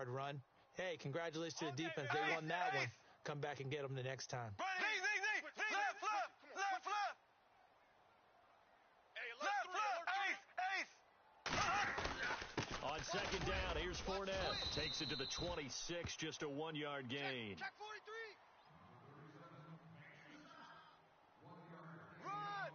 10-yard run. Hey, congratulations to the defense. They won that one. Come back and get them the next time. On second down, here's Fournette. Takes it to the 26, just a 1-yard gain. Check 43. Run.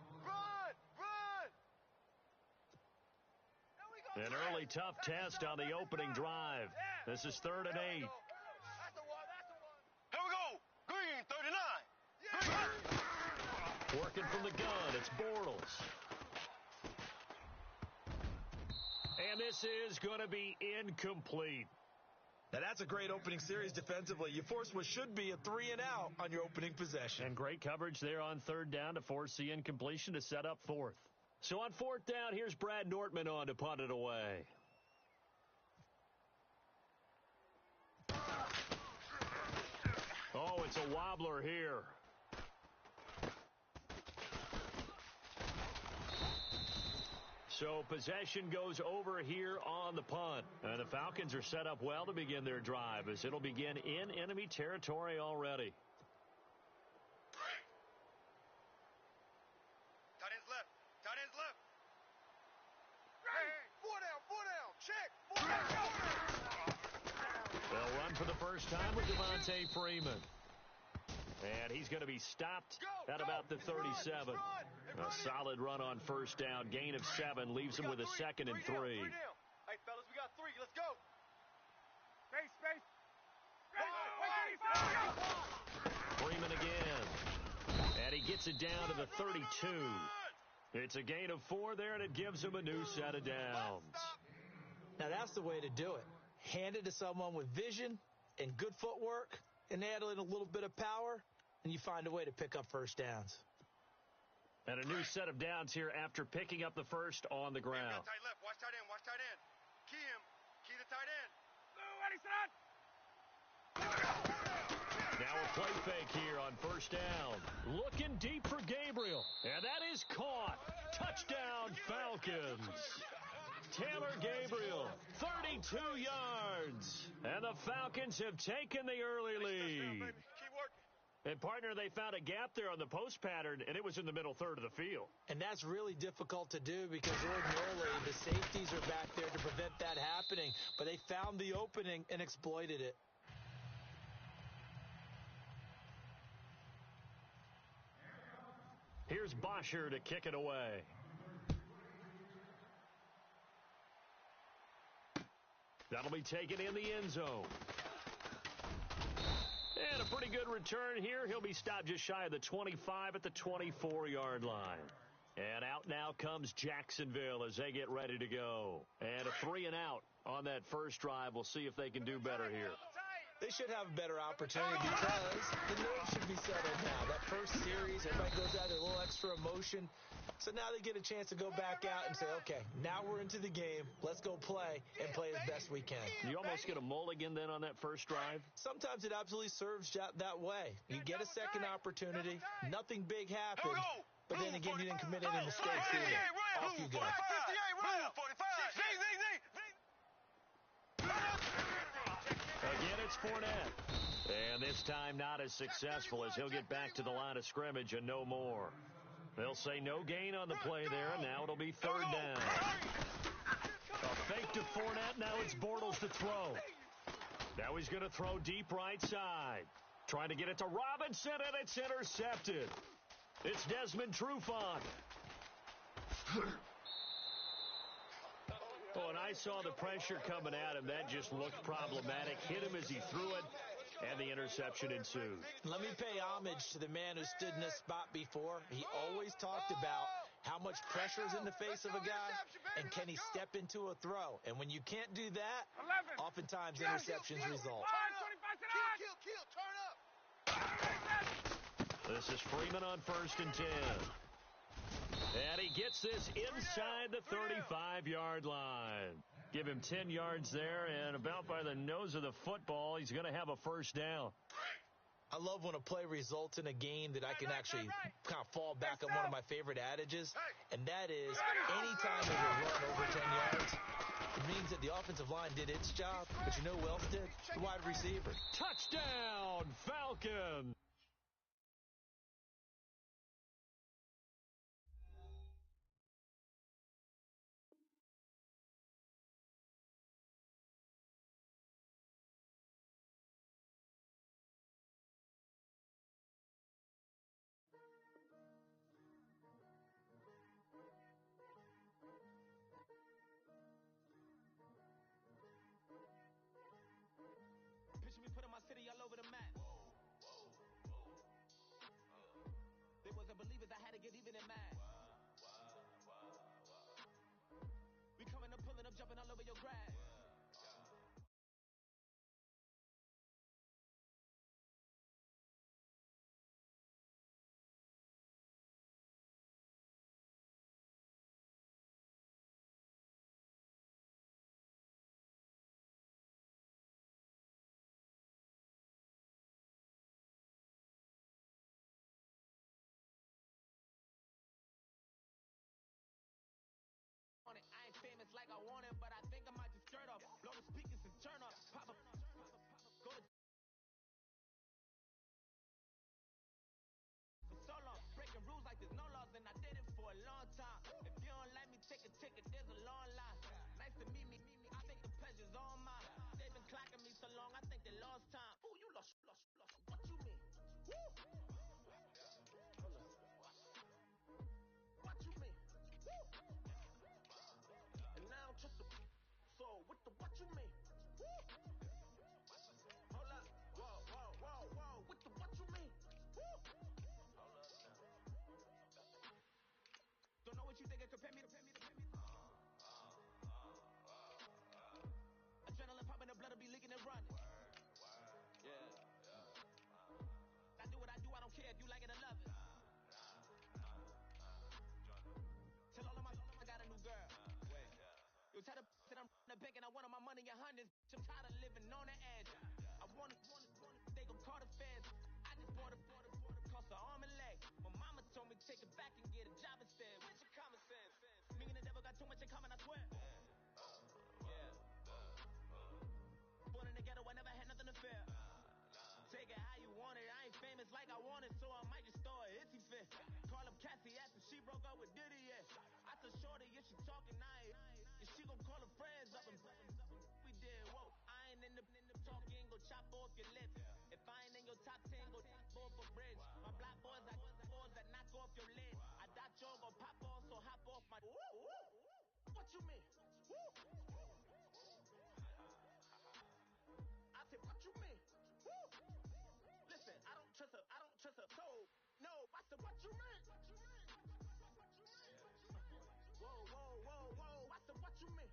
An early tough test on the opening drive. This is 3rd and 8. That's the one. Here we go. Green, 39. Working from the gun, it's Bortles. And this is going to be incomplete. Now, that's a great opening series defensively. You force what should be a 3-and-out on your opening possession. And great coverage there on 3rd down to force the incompletion to set up 4th. So on 4th down, here's Brad Nortman on to punt it away. Oh, it's a wobbler here. So possession goes over here on the punt. And the Falcons are set up well to begin their drive as it'll begin in enemy territory already. Tight end's left. Tight end's left. Hey, 4 down. Check. 4 down. They'll run for the first time with Devontae Freeman. And he's going to be stopped at about the 37. A solid run on 1st down. Gain of 7 leaves him with a 2nd and 3. Hey, fellas, we got 3. Let's go. Space. Freeman again. And he gets it down to the 32. It's a gain of 4 there, and it gives him a new set of downs. Now, that's the way to do it. Hand it to someone with vision and good footwork, and add in a little bit of power, and you find a way to pick up 1st downs. And a new set of downs here after picking up the first on the ground. Tight left. Watch tight end. Key him. Key the tight end. Now a play fake here on 1st down. Looking deep for Gabriel. And that is caught. Touchdown, Falcons. Taylor Gabriel, 32 yards. And the Falcons have taken the early lead. Keep working. And, partner, they found a gap there on the post pattern, and it was in the middle third of the field. And that's really difficult to do because ordinarily the safeties are back there to prevent that happening. But they found the opening and exploited it. Here's Bosher to kick it away. That'll be taken in the end zone. And a pretty good return here. He'll be stopped just shy of the 25 at the 24-yard line. And out now comes Jacksonville as they get ready to go. And a 3-and-out on that first drive. We'll see if they can do better here. They should have a better opportunity because the nerves should be settled now. That first series, everybody goes out with a little extra emotion. So now they get a chance to go back out and say, okay, now we're into the game. Let's go play and play as best we can. You almost get a mulligan then on that first drive? Sometimes it absolutely serves that way. You get a second opportunity. Nothing big happened. But then again, you didn't commit any mistakes either. Off you go. Again, it's Fournette. And this time not as successful as he'll get back to the line of scrimmage and no more. They'll say no gain on the play there, and now it'll be 3rd down. A fake to Fournette. Now it's Bortles to throw. Now he's going to throw deep right side. Trying to get it to Robinson, and it's intercepted. It's Desmond Trufant. Oh, and I saw the pressure coming at him. That just looked problematic. Hit him as he threw it, and the interception ensued. Let me pay homage to the man who stood in this spot before. He always talked about how much pressure is in the face of a guy, and can he step into a throw. And when you can't do that, oftentimes interceptions result. This is Freeman on 1st and 10. And he gets this inside the 35-yard line. Give him 10 yards there, and about by the nose of the football, he's going to have a 1st down. I love when a play results in a gain that I can actually kind of fall back on one of my favorite adages, and that is anytime there's a run over 10 yards, It means that the offensive line did its job, but you know who else did? The wide receiver. Touchdown, Falcons! Picture me putting my city all over the map. They wasn't believers, I had to get even and mad. We coming up, pulling up, jumping all over your grass. I ain't famous like I want it, but I think I might just skirt up. Blow the speakers and turn up. Pop up. Go to for so long. Breaking rules like there's no laws, and I did it for a long time. If you don't like me, take a ticket, there's a long line. Nice to meet me. I think the pleasure's all mine. They've been clocking me so long, I think they lost time. Ooh, you lost. What you mean? Woo! What you mean? Woo! And now just a so what you mean? Woo! Hold up. Whoa. What you mean? Woo! Don't know what you think, compare me. Adrenaline popping, the blood will be leaking and running. Yeah. I do what I do, I don't care if you like it or love it. Tell all of my I got a new girl. You tell the that I'm the bank and I want all my money in hundreds. I'm tired of living on the edge. I want it, they gon' call the feds. I just bought it, cost an arm and leg. My mama told me take it back and get a job instead. Where's your common sense? Me and the devil got too much in common, I swear. Yeah. Born in the ghetto, I never had nothing to fear. Take it how you want it. I ain't famous like I want it, so I might just throw a hissy fit. Call up Cassie after she broke up with Diddy, yeah. I told Shorty if she talking, if she gon' call her friends up and we did, whoa. I ain't in the talking, go chop off your lips. If I ain't in your top 10, go top off a bridge. My black boys like boys that knock off your lid. I thought y'all gon' pop off, so hop off my. What you mean? I said, what you mean? Listen, I don't trust her. So, no, I said, what you mean? Whoa. I said, what you mean?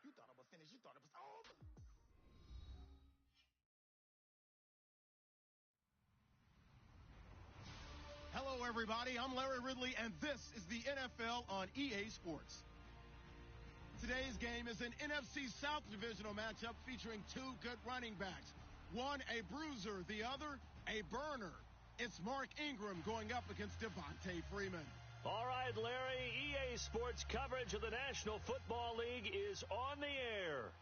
You thought I was finished. You thought it was over. Hello, everybody. I'm Larry Ridley, and this is the NFL on EA Sports. Today's game is an NFC South divisional matchup featuring two good running backs. One a bruiser, the other a burner. It's Mark Ingram going up against Devontae Freeman. All right, Larry, EA Sports coverage of the National Football League is on the air.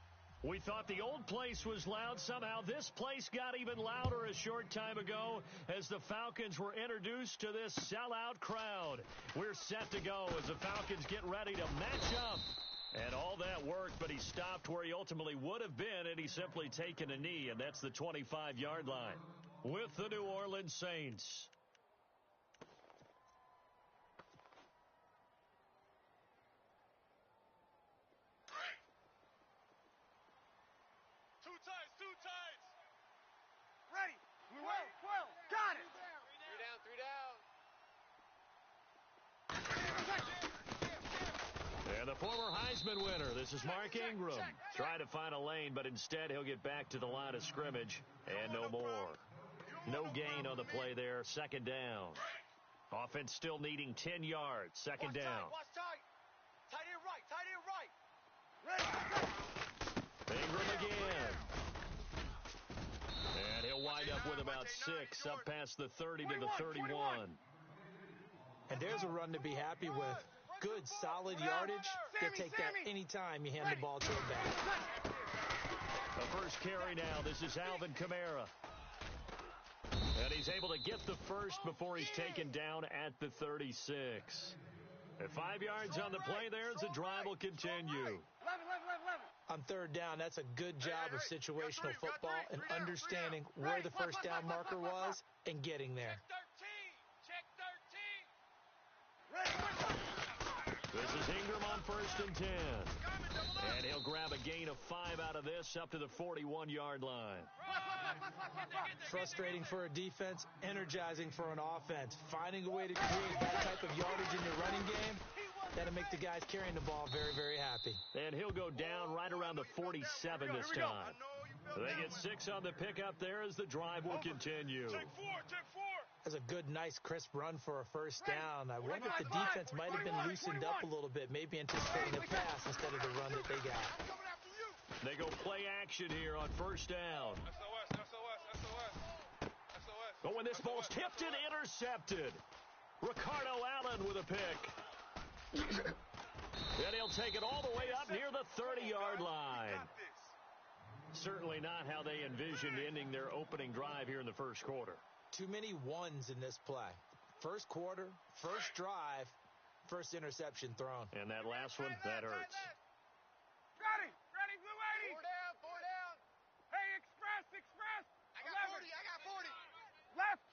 We thought the old place was loud. Somehow this place got even louder a short time ago as the Falcons were introduced to this sellout crowd. We're set to go as the Falcons get ready to match up. And all that worked, but he stopped where he ultimately would have been, and he's simply taken a knee, and that's the 25-yard line with the New Orleans Saints. Two times. Ready. Well. Got it. Three down. And the former Heisman winner, this is Mark Ingram, trying to find a lane, but instead he'll get back to the line of scrimmage and no more. No gain on the play there, second down. Offense still needing 10 yards, second down. Watch tight. Tight end right. Ready. Ingram again. And he'll wind up with about 6, up past the 30 to the 31. And there's a run to be happy with. good, solid yardage. They'll take that anytime you hand the ball to him back. The first carry now. This is Alvin Kamara. And he's able to get the first before he's taken down at the 36. At 5 yards on the play there, the drive will continue. On third down, that's a good job of situational football and understanding where the first down marker was and getting there. This is Ingram on 1st and 10. And he'll grab a gain of 5 out of this up to the 41-yard line. Frustrating for a defense, energizing for an offense. Finding a way to create that type of yardage in your running game, that'll make the guys carrying the ball very, very happy. And he'll go down right around the 47 this time. They get 6 on the pickup there as the drive will continue. That's a good, nice, crisp run for a first down. I wonder if the defense might have been loosened up a little bit, maybe anticipating a pass instead of the run that they got. They go play action here on first down. But when this ball's tipped and intercepted, Ricardo Allen with a pick. And he'll take it all the way up near the 30-yard line. Certainly not how they envisioned ending their opening drive here in the first quarter. Too many ones in this play. First quarter, first drive, first interception thrown. And that last one, that hurts. Ready, blue 80. Four down. Hey, express. I got 40. Left.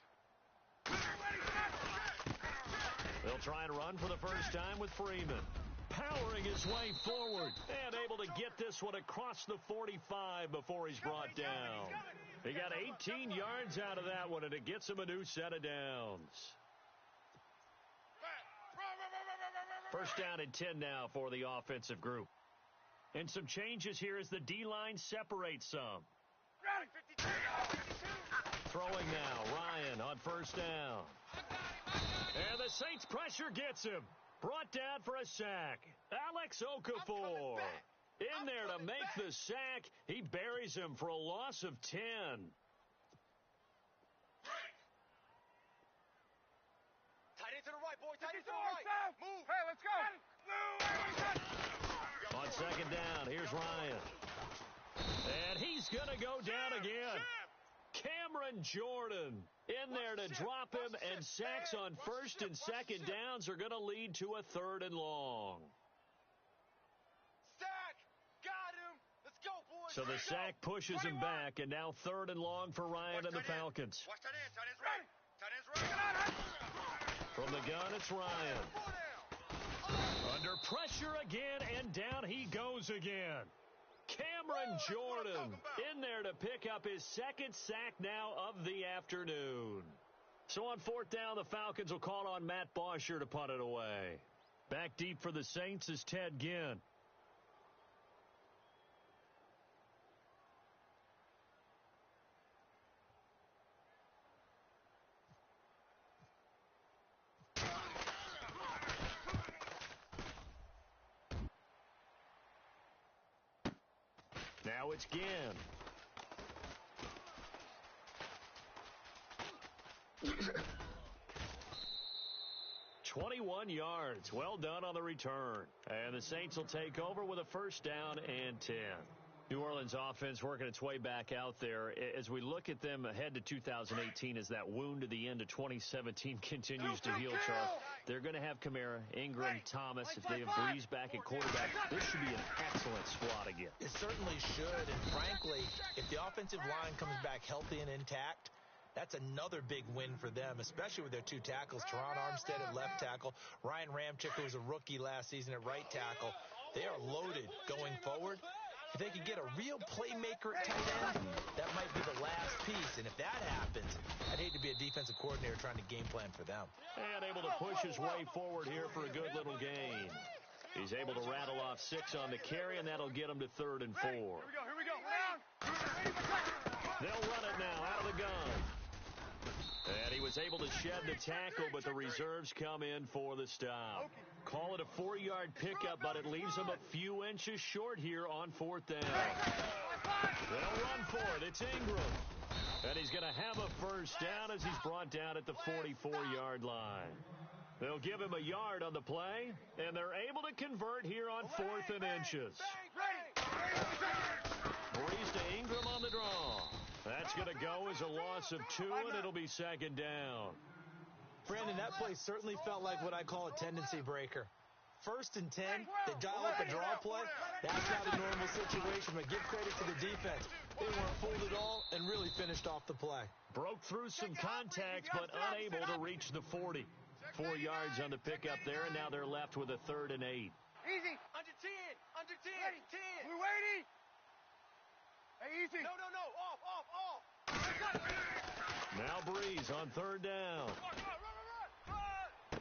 They'll try and run for the first time with Freeman. Powering his way forward and able to get this one across the 45 before he's brought down. He got 18 yards out of that one, and it gets him a new set of downs. First down and 10 now for the offensive group. And some changes here as the D-line separates some. Throwing now, Ryan on first down. And the Saints pressure gets him. Brought down for a sack. Alex Okafor in there to make the sack. He buries him for a loss of 10. Tight end to the right, boy. Tight end to the right. Move. Hey, let's go. On second down, here's Ryan. And he's going to go down again. Cameron Jordan in there to drop him, and sacks on first and second downs are going to lead to a 3rd and long. Sack! Got him! Let's go, boys! So the sack pushes him back, and now 3rd and long for Ryan and the Falcons. Watch tight end. Tight end's right. Tight end's right. From the gun, it's Ryan. Under pressure again, and down he goes again. Cameron Jordan in there to pick up his 2nd sack now of the afternoon. So on 4th down, the Falcons will call on Matt Bosher to punt it away. Back deep for the Saints is Ted Ginn. Now it's Ginn. 21 yards. Well done on the return. And the Saints will take over with a first down and 10. New Orleans offense working its way back out there. As we look at them ahead to 2018, as that wound at the end of 2017 continues to heal, Charles, they're going to have Kamara, Ingram, Thomas. If they have Breeze back at quarterback, this should be an excellent squad again. It certainly should, and frankly, if the offensive line comes back healthy and intact, that's another big win for them, especially with their 2 tackles, Teron Armstead at left tackle, Ryan Ramczyk, who was a rookie last season at right tackle. They are loaded going forward. If they could get a real playmaker at tight end, that might be the last piece. And if that happens, I'd hate to be a defensive coordinator trying to game plan for them. And able to push his way forward here for a good little gain. He's able to rattle off 6 on the carry, and that'll get him to 3rd and 4. Here we go. They'll run it now out of the gun. And he was able to shed the tackle, but the reserves come in for the stop. Call it a 4-yard pickup, but it leaves him a few inches short here on 4th down. They'll run for it. It's Ingram. And he's going to have a first down as he's brought down at the 44-yard line. They'll give him a yard on the play, and they're able to convert here on 4th and inches. Breeze to Ingram on the draw. That's going to go as a loss of 2, and it'll be 2nd down. Brandon, that play certainly felt like what I call a tendency breaker. 1st and 10, they dial up a draw play. That's not a normal situation, but give credit to the defense. They weren't fooled at all and really finished off the play. Broke through some contact, but unable to reach the 40. 4 yards on the pickup there, and now they're left with a 3rd and 8. Easy. Under 10. Under 10. 10. We're waiting. Hey, easy. No. Off. Now Breeze on 3rd down. Run.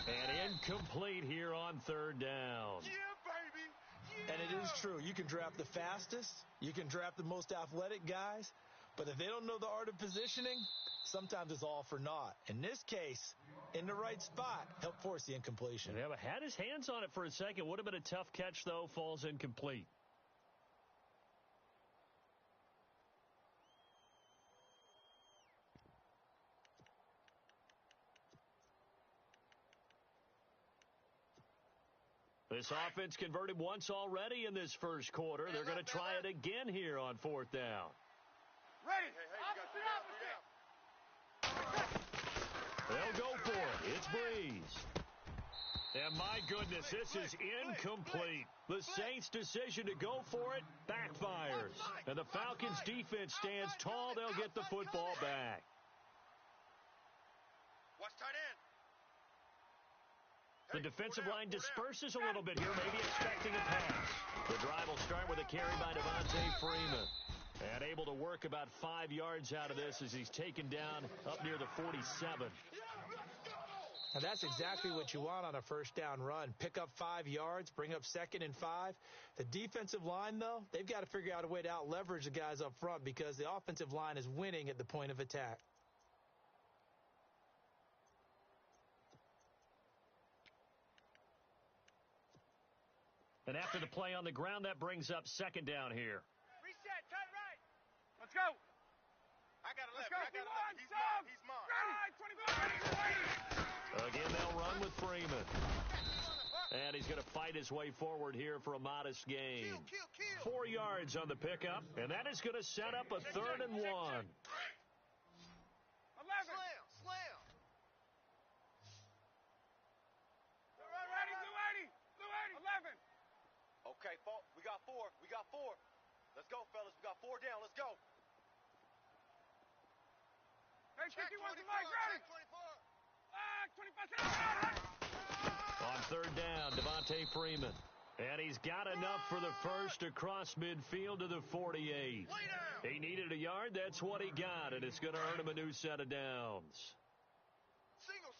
And incomplete here on 3rd down. Yeah, baby. Yeah. And it is true. You can draft the fastest. You can draft the most athletic guys. But if they don't know the art of positioning, sometimes it's all for naught. In this case, in the right spot, helped force the incompletion. Yeah, but had his hands on it for a second. Would have been a tough catch, though. Falls incomplete. This offense converted once already in this first quarter. They're going to try it again here on 4th down. Ready. They'll go for it. It's Breeze. And my goodness, this is incomplete. The Saints' decision to go for it backfires. And the Falcons' defense stands tall. They'll get the football back. Watch tight end. The defensive line disperses a little bit here, maybe expecting a pass. The drive will start with a carry by Devontae Freeman. And able to work about 5 yards out of this as he's taken down up near the 47. And that's exactly what you want on a first down run. Pick up 5 yards, bring up 2nd and 5. The defensive line, though, they've got to figure out a way to out-leverage the guys up front because the offensive line is winning at the point of attack. And after the play on the ground, that brings up 2nd down here. Reset, cut right. Let's go. I got 11. He's mine. Again, they'll run with Freeman. And he's going to fight his way forward here for a modest gain. 4 yards on the pickup, and that is going to set up a 3rd and 1. 11. Slam. Blue 80. 11. Okay, we got 4. Let's go, fellas. We got 4 down. Let's go. Hey, check 24. Check 24. On 3rd down, Devontae Freeman. And he's got enough for the first across midfield to the 48. He needed a yard. That's what he got, and it's going to earn him a new set of downs. Single.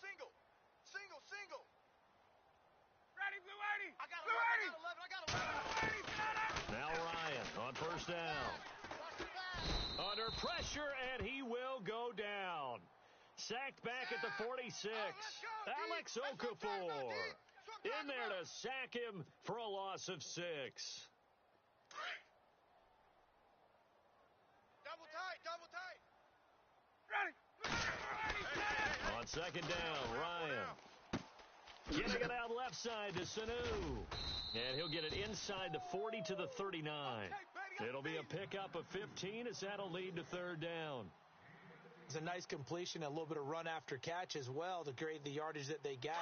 Ready, Blue 80. I got 11. Now Ryan on 1st down. Under pressure, and he will go down. Sacked back at the 46. Alex Okafor in there to sack him for a loss of 6. Double tight. Ready. On 2nd down, Ryan. Getting it out left side to Sanu. And he'll get it inside the 40 to the 39. It'll be a pickup of 15 as that'll lead to 3rd down. It's a nice completion, a little bit of run after catch as well to create the yardage that they got.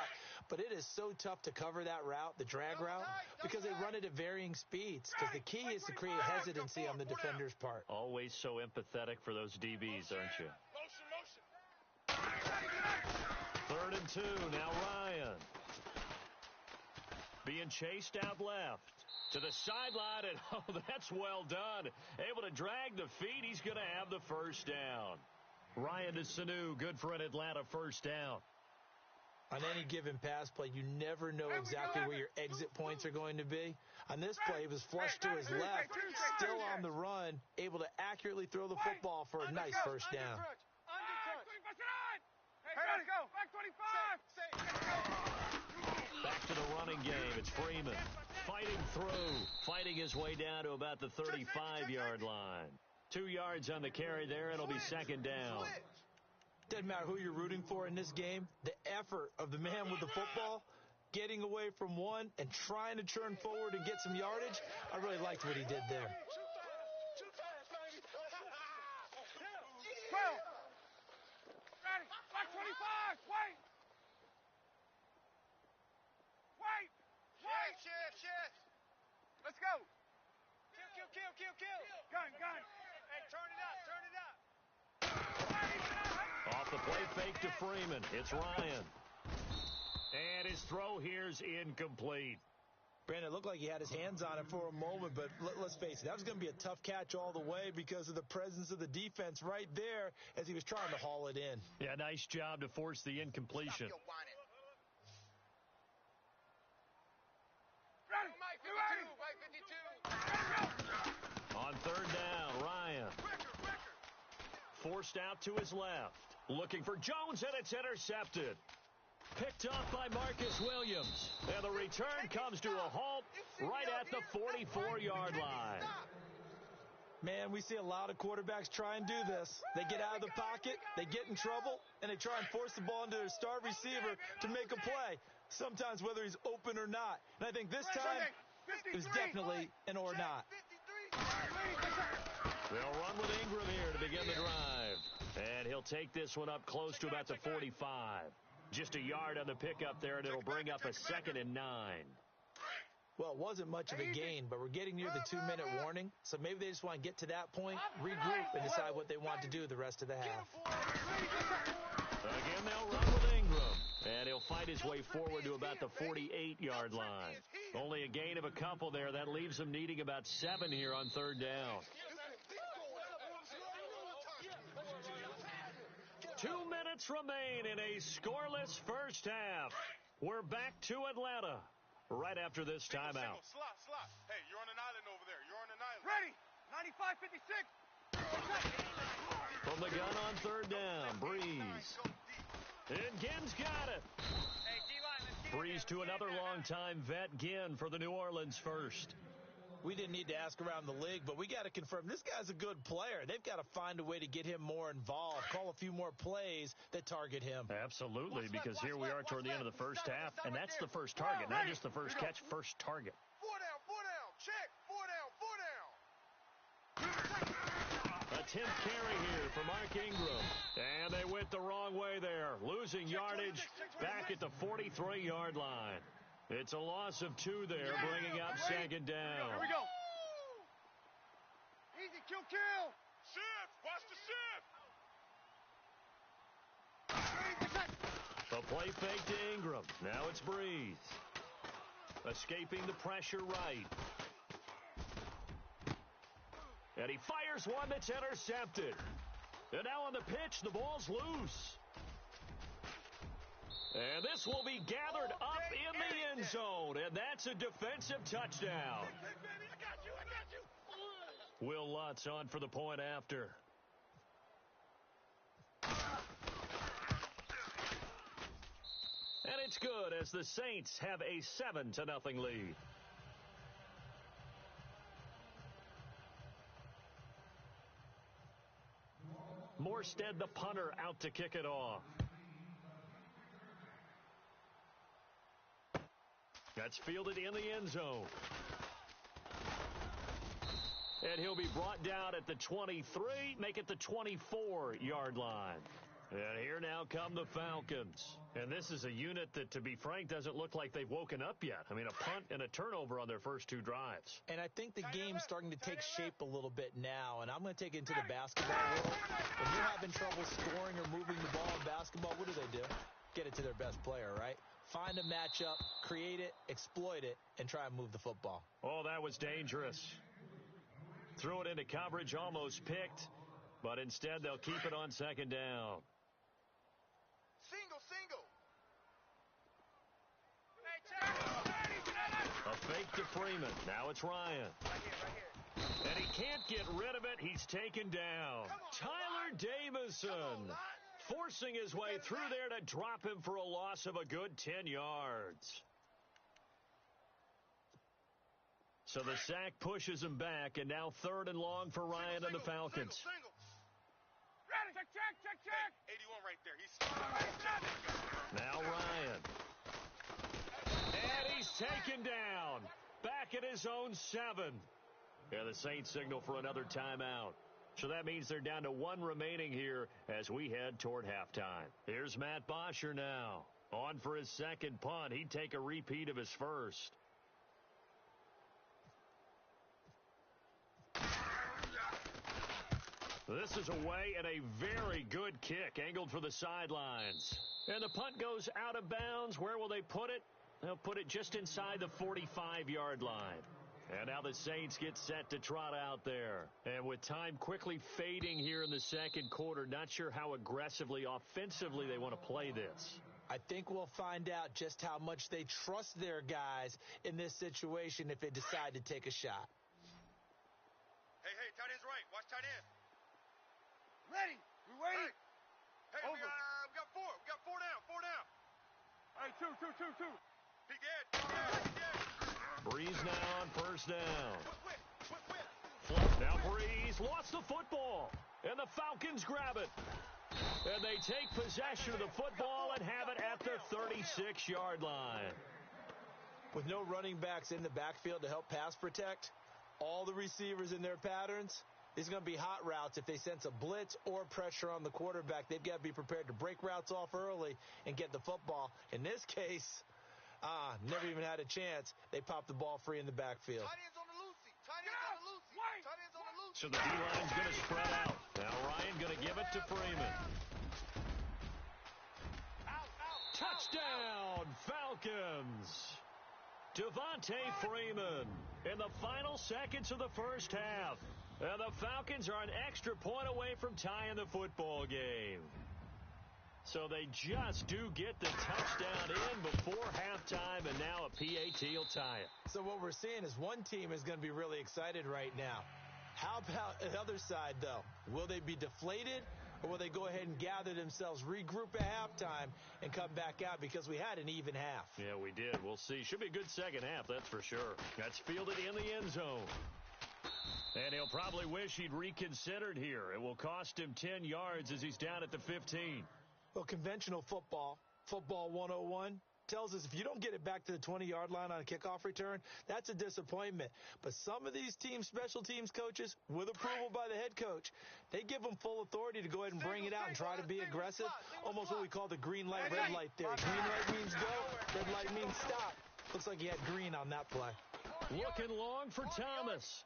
But it is so tough to cover that route, the drag route, because they run it at varying speeds. Because the key is to create hesitancy on the defender's part. Always so empathetic for those DBs, aren't you? Motion. 3rd and 2. Now Ryan. Being chased out left. To the sideline, and oh, that's well done. Able to drag the feet. He's going to have the first down. Ryan to Sanu, good for an Atlanta first down. On any given pass play, you never know exactly where your exit points are going to be. On this play, it was flushed to his left, still on the run, able to accurately throw the football for a nice first down. Let's go. Back 25. Back to the running game. It's Freeman fighting through, fighting his way down to about the 35-yard line. 2 yards on the carry there. It'll be 2nd down. Doesn't matter who you're rooting for in this game, the effort of the man with the football, getting away from one and trying to turn forward and get some yardage, I really liked what he did there. 12. Ready. Back 25. Wait. Wait. Wait. Shift. Let's go. Kill. Gun. Hey, turn it up. Off the play fake to Freeman. It's Ryan. And his throw here's incomplete. Brandon, it looked like he had his hands on it for a moment, but let's face it, that was going to be a tough catch all the way because of the presence of the defense right there as he was trying to haul it in. Yeah, nice job to force the incompletion. Ready. Mike 52. On third down, Ryan. Forced out to his left. Looking for Jones, and it's intercepted. Picked off by Marcus Williams. And the return comes to a halt right at the 44-yard line. Man, we see a lot of quarterbacks try and do this. They get out of the pocket, they get in trouble, and they try and force the ball into their star receiver to make a play, sometimes whether he's open or not. And I think this time, it was definitely an or not. They'll run with Ingram here to begin the drive. And he'll take this one up close to about the 45. Just a yard on the pickup there, and it'll bring up a 2nd and 9. Well, it wasn't much of a gain, but we're getting near the 2-minute warning, so maybe they just want to get to that point, regroup, and decide what they want to do the rest of the half. Again, they'll run with Ingram, and he'll fight his way forward to about the 48-yard line. Only a gain of a couple there. That leaves them needing about 7 here on third down. 2 minutes remain in a scoreless first half. We're back to Atlanta right after this timeout. Slot. Hey, you're on an island over there. You're on an island. Ready. 95-56. From the gun on third down, Breeze. And Ginn's got it. Hey, D-line, Breeze to another longtime vet, Ginn, for the New Orleans first. We didn't need to ask around the league, but we got to confirm this guy's a good player. They've got to find a way to get him more involved, call a few more plays that target him. Absolutely, because here we are toward the end of the first half, and that's the first target, not just the first catch, first target. 4 down. Check. 4 down. Attempt carry here for Mark Ingram. And they went the wrong way there, losing yardage back at the 43-yard line. It's a loss of 2 there, bringing up 2nd down. Here we go. Easy, kill. Shift. Watch the shift. The play fake to Ingram. Now it's Breeze. Escaping the pressure right. And he fires one that's intercepted. And now on the pitch, the ball's loose. And this will be gathered up in the end zone. And that's a defensive touchdown. Hey, baby, I got you. Will Lutz on for the point after. And it's good as the Saints have a 7-0 lead. Morstead, the punter, out to kick it off. That's fielded in the end zone. And he'll be brought down at the 23, make it the 24-yard line. And here now come the Falcons. And this is a unit that, to be frank, doesn't look like they've woken up yet. I mean, a punt and a turnover on their first 2 drives. And I think the game's starting to take shape a little bit now, and I'm going to take it into the basketball world. When you're having trouble scoring or moving the ball in basketball, what do? Get it to their best player, right? Find a matchup, create it, exploit it, and try and move the football. Oh, that was dangerous. Threw it into coverage, almost picked, but instead they'll keep it on 2nd down. Single. A fake to Freeman. Now it's Ryan. Right here. And he can't get rid of it. He's taken down. Tyler Davison forcing his way through there to drop him for a loss of a good 10 yards. So the sack pushes him back, and now 3rd and long for Ryan and the Falcons. Ready, check. 81 right there. He's now Ryan. And he's taken down. Back at his own 7. And the Saints signal for another timeout. So that means they're down to 1 remaining here as we head toward halftime. Here's Matt Bosher now. On for his second punt. He'd take a repeat of his first. This is away and a very good kick angled for the sidelines. And the punt goes out of bounds. Where will they put it? They'll put it just inside the 45-yard line. And now the Saints get set to trot out there. And with time quickly fading here in the second quarter, not sure how aggressively, offensively they want to play this. I think we'll find out just how much they trust their guys in this situation if they decide to take a shot. Hey, tight end's right. Watch tight end. Ready. We're waiting. Hey, we got 4. We got 4 down. 4 down. Hey, two. Peek ahead. Breeze now on first down. Whip. Now Breeze lost the football. And the Falcons grab it. And they take possession of the football and have it at the 36-yard line. With no running backs in the backfield to help pass protect, all the receivers in their patterns, these are going to be hot routes. If they sense a blitz or pressure on the quarterback, they've got to be prepared to break routes off early and get the football. In this case, never even had a chance. They popped the ball free in the backfield. Tight end's on the loosey. So the D-line's going to spread out. Now Ryan going to give it to Freeman. Touchdown, Falcons! Devontae Freeman in the final seconds of the first half. And the Falcons are an extra point away from tying the football game. So they just do get the touchdown in before halftime, and now a PAT will tie it. So what we're seeing is one team is going to be really excited right now. How about the other side, though? Will they be deflated, or will they go ahead and gather themselves, regroup at halftime, and come back out because we had an even half? Yeah, we did. We'll see. Should be a good second half, that's for sure. That's fielded in the end zone. And he'll probably wish he'd reconsidered here. It will cost him 10 yards as he's down at the 15. Well, conventional football 101, tells us if you don't get it back to the 20-yard line on a kickoff return, that's a disappointment. But some of these teams, special teams coaches, with approval by the head coach, they give them full authority to go ahead and bring it out and try to be aggressive, almost what we call the green light, red light theory. Green light means go, red light means stop. Looks like he had green on that play. Looking long for Thomas.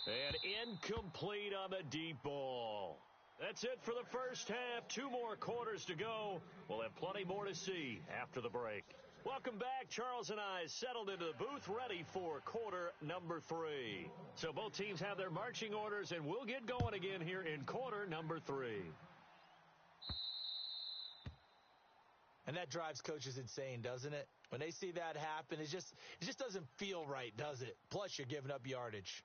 And incomplete on the deep ball. That's it for the first half. 2 more quarters to go. We'll have plenty more to see after the break. Welcome back. Charles and I settled into the booth, ready for quarter number 3. So both teams have their marching orders, and we'll get going again here in quarter number 3. And that drives coaches insane, doesn't it? When they see that happen, it just doesn't feel right, does it? Plus, you're giving up yardage.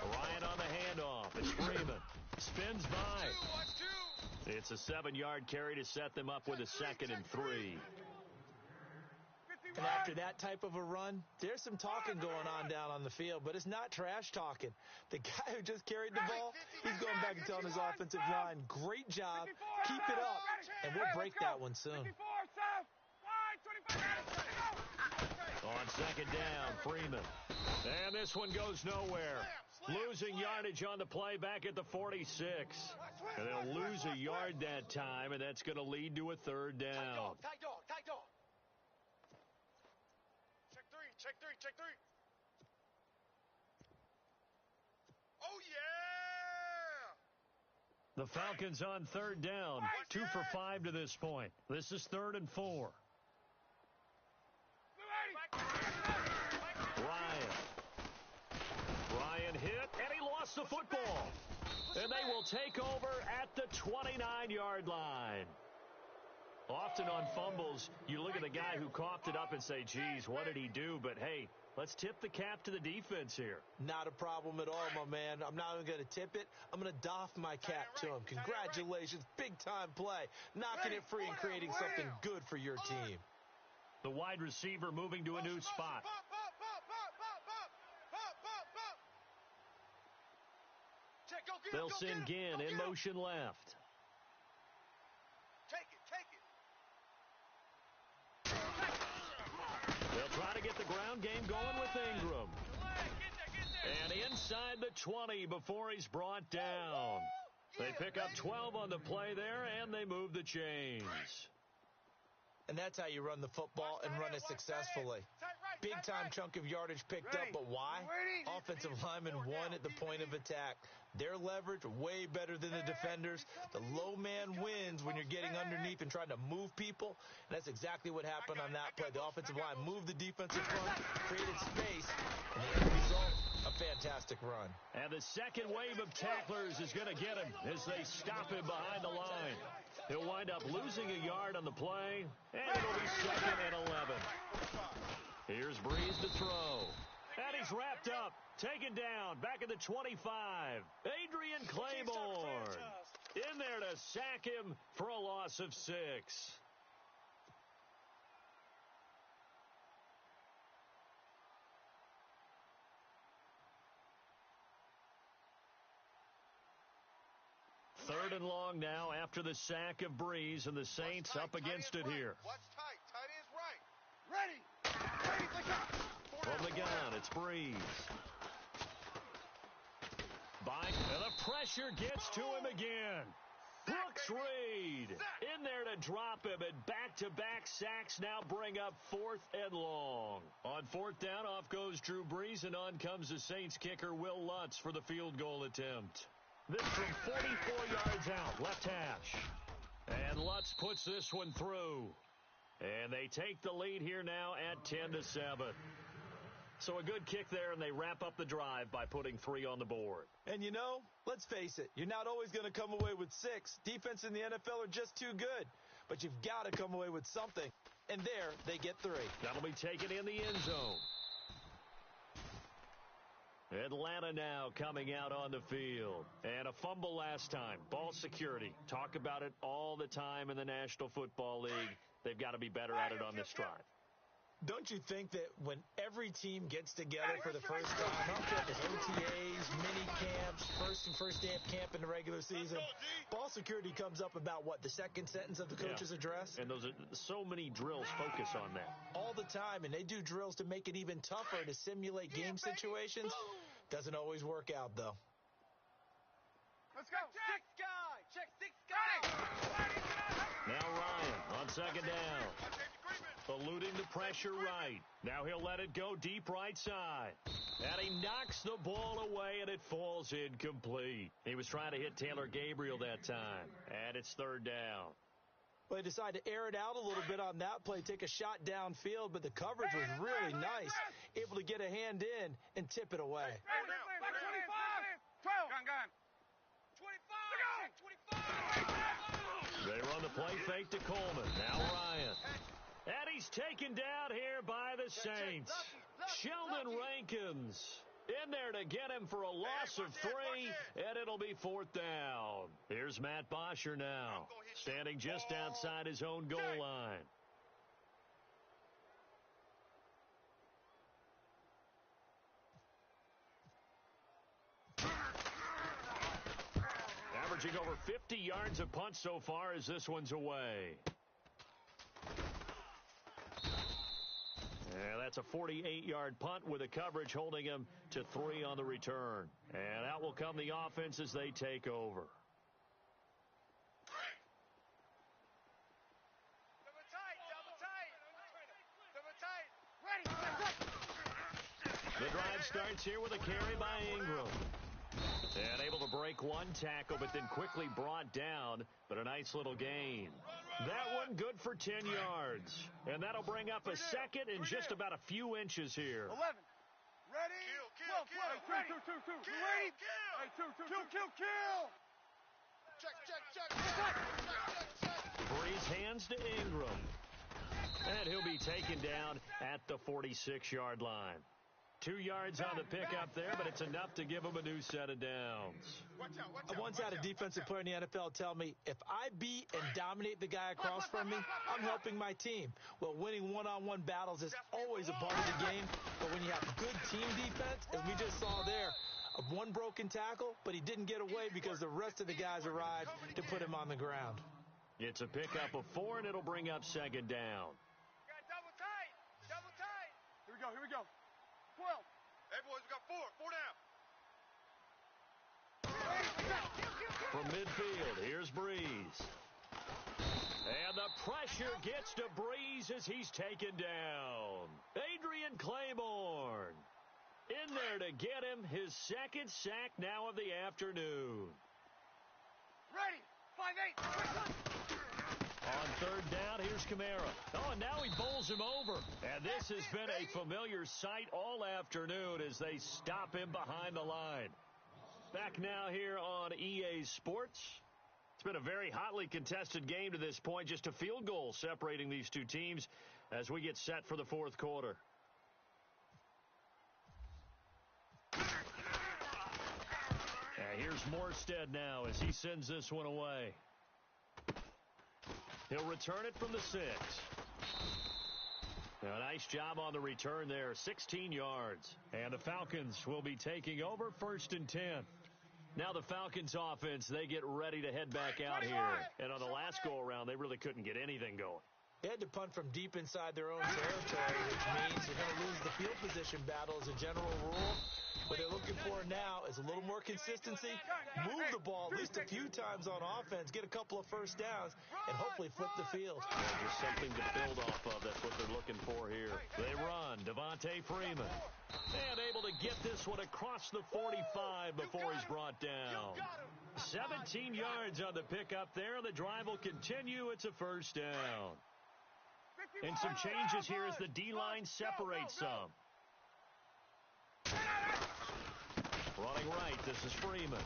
Ryan on the handoff. It's Freeman. Spins by. It's a 7-yard carry to set them up with a 2nd and 3. And after that type of a run, there's some talking going on down on the field, but it's not trash talking. The guy who just carried the ball, he's going back and telling his offensive line, great job, keep it up, and we'll break that one soon. On 2nd down, Freeman. And this one goes nowhere. Losing yardage on the play back at the 46. And they'll lose a yard that time, and that's going to lead to a 3rd down. Tight dog. Check three. Oh, yeah! The Falcons on 3rd down. 2 for 5 to this point. This is 3rd and 4. Ryan hit, and he lost the football. And they will take over at the 29-yard line. Often on fumbles, you look at the guy who coughed it up and say, geez, what did he do? But, hey, Let's tip the cap to the defense here. Not a problem at all, my man. I'm not even going to tip it. I'm going to doff my cap to him. Congratulations. Big-time play. Knocking it free and creating something good for your team. The wide receiver moving to a new spot. They'll send Ginn in motion left. Take it. They'll try to get the ground game going with Ingram. And inside the 20 before he's brought down. They pick up 12 on the play there, and they move the chains. And that's how you run the football and run it successfully. Big-time chunk of yardage picked up, but why? Offensive linemen won at the point of attack. Their leverage way better than the defenders. The low man wins when you're getting underneath and trying to move people. And that's exactly what happened on that play. The offensive line moved the defensive front, created space, and the end result, a fantastic run. And the second wave of tacklers is going to get him as they stop him behind the line. He'll wind up losing a yard on the play, and it'll be 2nd and 11. Here's Breeze to throw. And he's wrapped up, taken down, back at the 25. Adrian Claiborne in there to sack him for a loss of 6. Third and long now after the sack of Breeze, and the Saints up against it here. Watch tight. Tight end's right. Ready for shot. From the gun, it's Breeze. And the pressure gets to him again. Brooks Reed in there to drop him, and back-to-back sacks now bring up 4th and long. On 4th down, off goes Drew Brees, and on comes the Saints kicker Will Lutz for the field goal attempt. This from 44 yards out, left hash. And Lutz puts this one through. And they take the lead here now at 10-7. So a good kick there, and they wrap up the drive by putting 3 on the board. And you know, let's face it, you're not always going to come away with 6. Defense in the NFL are just too good. But you've got to come away with something. And there, they get 3. That'll be taken in the end zone. Atlanta now coming out on the field. And a fumble last time. Ball security. Talk about it all the time in the National Football League. They've got to be better at it on this drive. Don't you think that when every team gets together for the first time, I don't care if it's OTAs, mini camps, first day of camp in the regular season, ball security comes up about what, the second sentence of the coach's address? And those are so many drills focus on that. All the time, and they do drills to make it even tougher to simulate game situations. Doesn't always work out, though. Let's go. Check 6 guy. Now Ryan on 2nd down. Eluding the pressure right. Now he'll let it go deep right side. And he knocks the ball away, and it falls incomplete. He was trying to hit Taylor Gabriel that time. And it's 3rd down. Well, they decided to air it out a little bit on that play, take a shot downfield, but the coverage was really nice. Able to get a hand in and tip it away. 12. Gun. 25. They run the play fake to Coleman. Now Ryan. And he's taken down here by the Saints. Sheldon Rankins in there to get him for a loss of 3, and it'll be 4th down. Here's Matt Bosher now, standing just outside his own goal line. Averaging over 50 yards a punt so far as this one's away. And that's a 48-yard punt with a coverage holding him to 3 on the return. And out will come the offense as they take over. The drive starts here with a carry by Ingram. And able to break one tackle, but then quickly brought down. But a nice little gain. That one good for 10 yards. And that'll bring up a 2nd and just about a few inches here. 11. Ready? Kill. Ready? Kill. Check. Breeze hands to Ingram. And he'll be taken down at the 46-yard line. 2 yards on the pickup there, but it's enough to give him a new set of downs. I once had a defensive player in the NFL tell me, if I beat and dominate the guy across from me, I'm helping my team. Well, winning one-on-one battles is always a part of the game, but when you have good team defense, as we just saw there, one broken tackle, but he didn't get away because the rest of the guys arrived to put him on the ground. It's a pickup of 4, and it'll bring up second down. Double tight. Double tight. Here we go. 12. Hey, boys, we got 4 down. From midfield, here's Breeze. And the pressure gets to Breeze as he's taken down. Adrian Claiborne in there to get him his second sack now of the afternoon. Ready. 5-8. On third down, here's Kamara. Oh, and now he bowls him over. And this has been a familiar sight all afternoon as they stop him behind the line. Back now here on EA Sports. It's been a very hotly contested game to this point. Just a field goal separating these two teams as we get set for the fourth quarter. Here's Morstead now as he sends this one away. He'll return it from the 6. A nice job on the return there, 16 yards. And the Falcons will be taking over 1st and 10. Now the Falcons offense, they get ready to head back out here. And on the last go-around, they really couldn't get anything going. They had to punt from deep inside their own territory, which means they're going to lose the field position battle as a general rule. What they're looking for now is a little more consistency, move the ball at least a few times on offense, get a couple of first downs, and hopefully flip the field. Yeah, just something to build off of. That's what they're looking for here. They run. Devontae Freeman. And able to get this one across the 45 before he's brought down. 17 yards on the pickup there. The drive will continue. It's a first down. And some changes here as the D-line separates some. Running right, this is Freeman.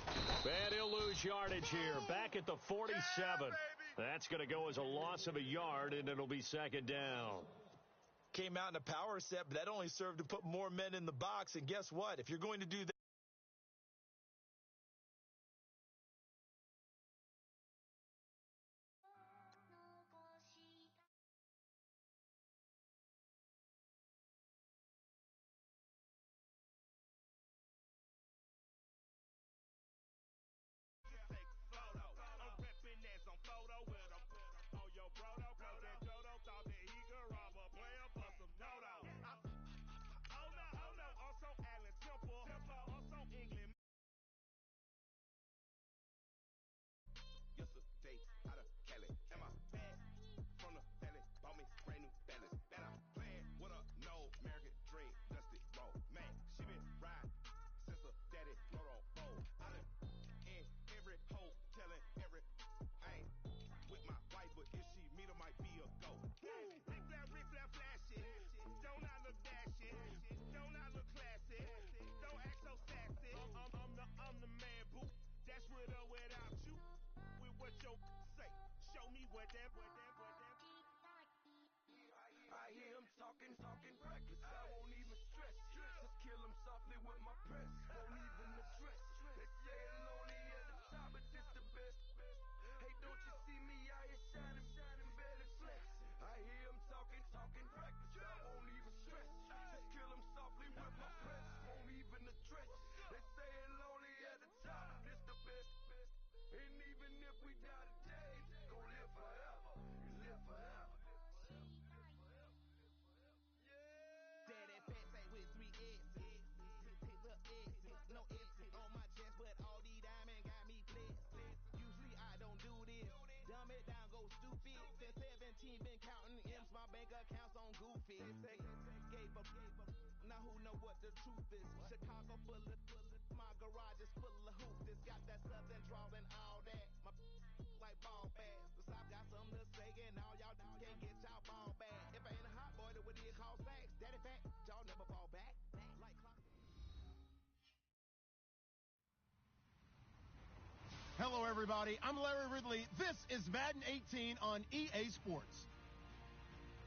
And he'll lose yardage here. Back at the 47. That's going to go as a loss of a yard, and it'll be second down. Came out in a power set, but that only served to put more men in the box. And guess what? If you're going to do that, talking reckless, I won't even stress. Just kill him softly with my press, won't even address. They say it's lonely at the top, but this the best. Hey, don't you see me out here shining, belly flex? I hear him talking reckless, I won't even stress. Just kill him softly with my press, won't even address. They say it's lonely at the top, this the best. And even if we die today, gon' live forever, live forever. Been counting M's, my bank accounts on goofy. Gave up. Now who know what the truth is? Chicago full of my garage is full of hoops. It's got that southern drawl and all that. My like ball bag. The South got something to say, and all y'all can't get y'all ball back. If I ain't a hot boy, then what did call sacks? Daddy fact, y'all never fall back. Like clock. Hello, everybody. I'm Larry Ridley. This is Madden 18 on EA Sports.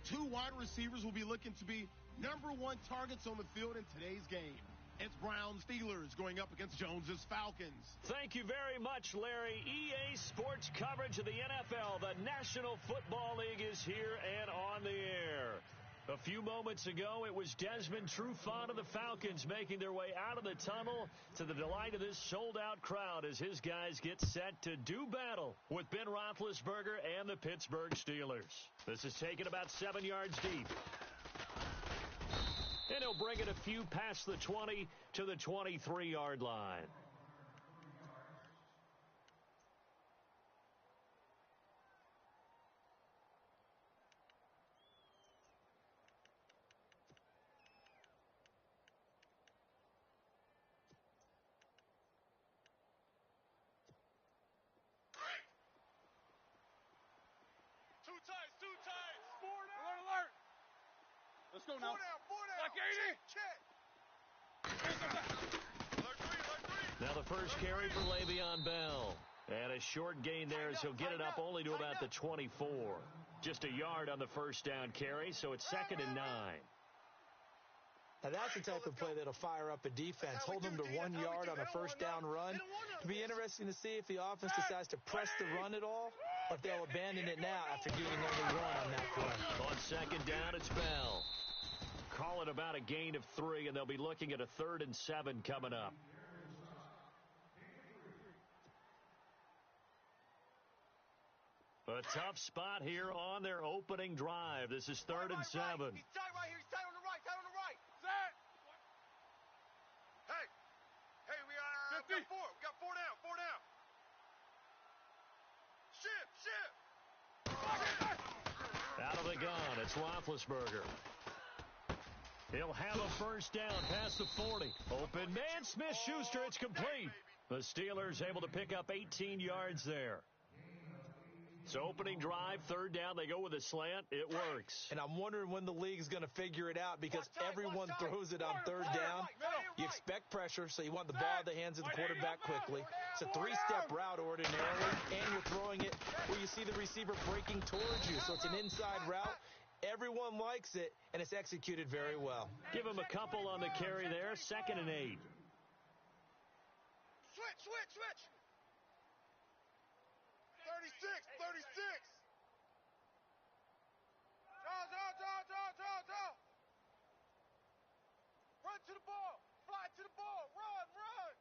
Two wide receivers will be looking to be number one targets on the field in today's game. It's Browns Steelers going up against Jones's Falcons. Thank you very much, Larry. EA Sports coverage of the NFL. The National Football League is here and on the air. A few moments ago, it was Desmond Trufant of the Falcons making their way out of the tunnel to the delight of this sold-out crowd as his guys get set to do battle with Ben Roethlisberger and the Pittsburgh Steelers. This is taken about 7 yards deep. And he'll bring it a few past the 20 to the 23-yard line. Two times. Alert. Let's go now. Four down. Like 80. Now the first carry for Le'Veon Bell. And a short gain there as he'll get it up only to about the 24. Just a yard on the first down carry, so it's 2nd and 9. Now that's the type of play that'll fire up a defense. Hold them to 1 yard on a first down run. It'll be interesting to see if the offense decides to press the run at all, or if they'll abandon it now after gaining only 1 on that play. On 2nd down, it's Bell. Call it about a gain of 3, and they'll be looking at a 3rd and 7 coming up. A tough spot here on their opening drive. This is 3rd and 7. He's tight right here. He's tight on the right. Set. Hey, we got 4 down. Ship. Out of the gun, it's Roethlisberger. He'll have a first down past the 40. Open man, Smith-Schuster, it's complete. The Steelers able to pick up 18 yards there. So opening drive, 3rd down, they go with a slant. It works. And I'm wondering when the league is going to figure it out because everyone throws it on 3rd down. You expect pressure, so you want the ball in the hands of the quarterback quickly. It's a 3-step route ordinarily, and you're throwing it where you see the receiver breaking towards you. So it's an inside route. Everyone likes it, and it's executed very well. Give him a couple on the carry there, 2nd and 8. Switch. 36. Jaw. Run to the ball. Fly to the ball. Run.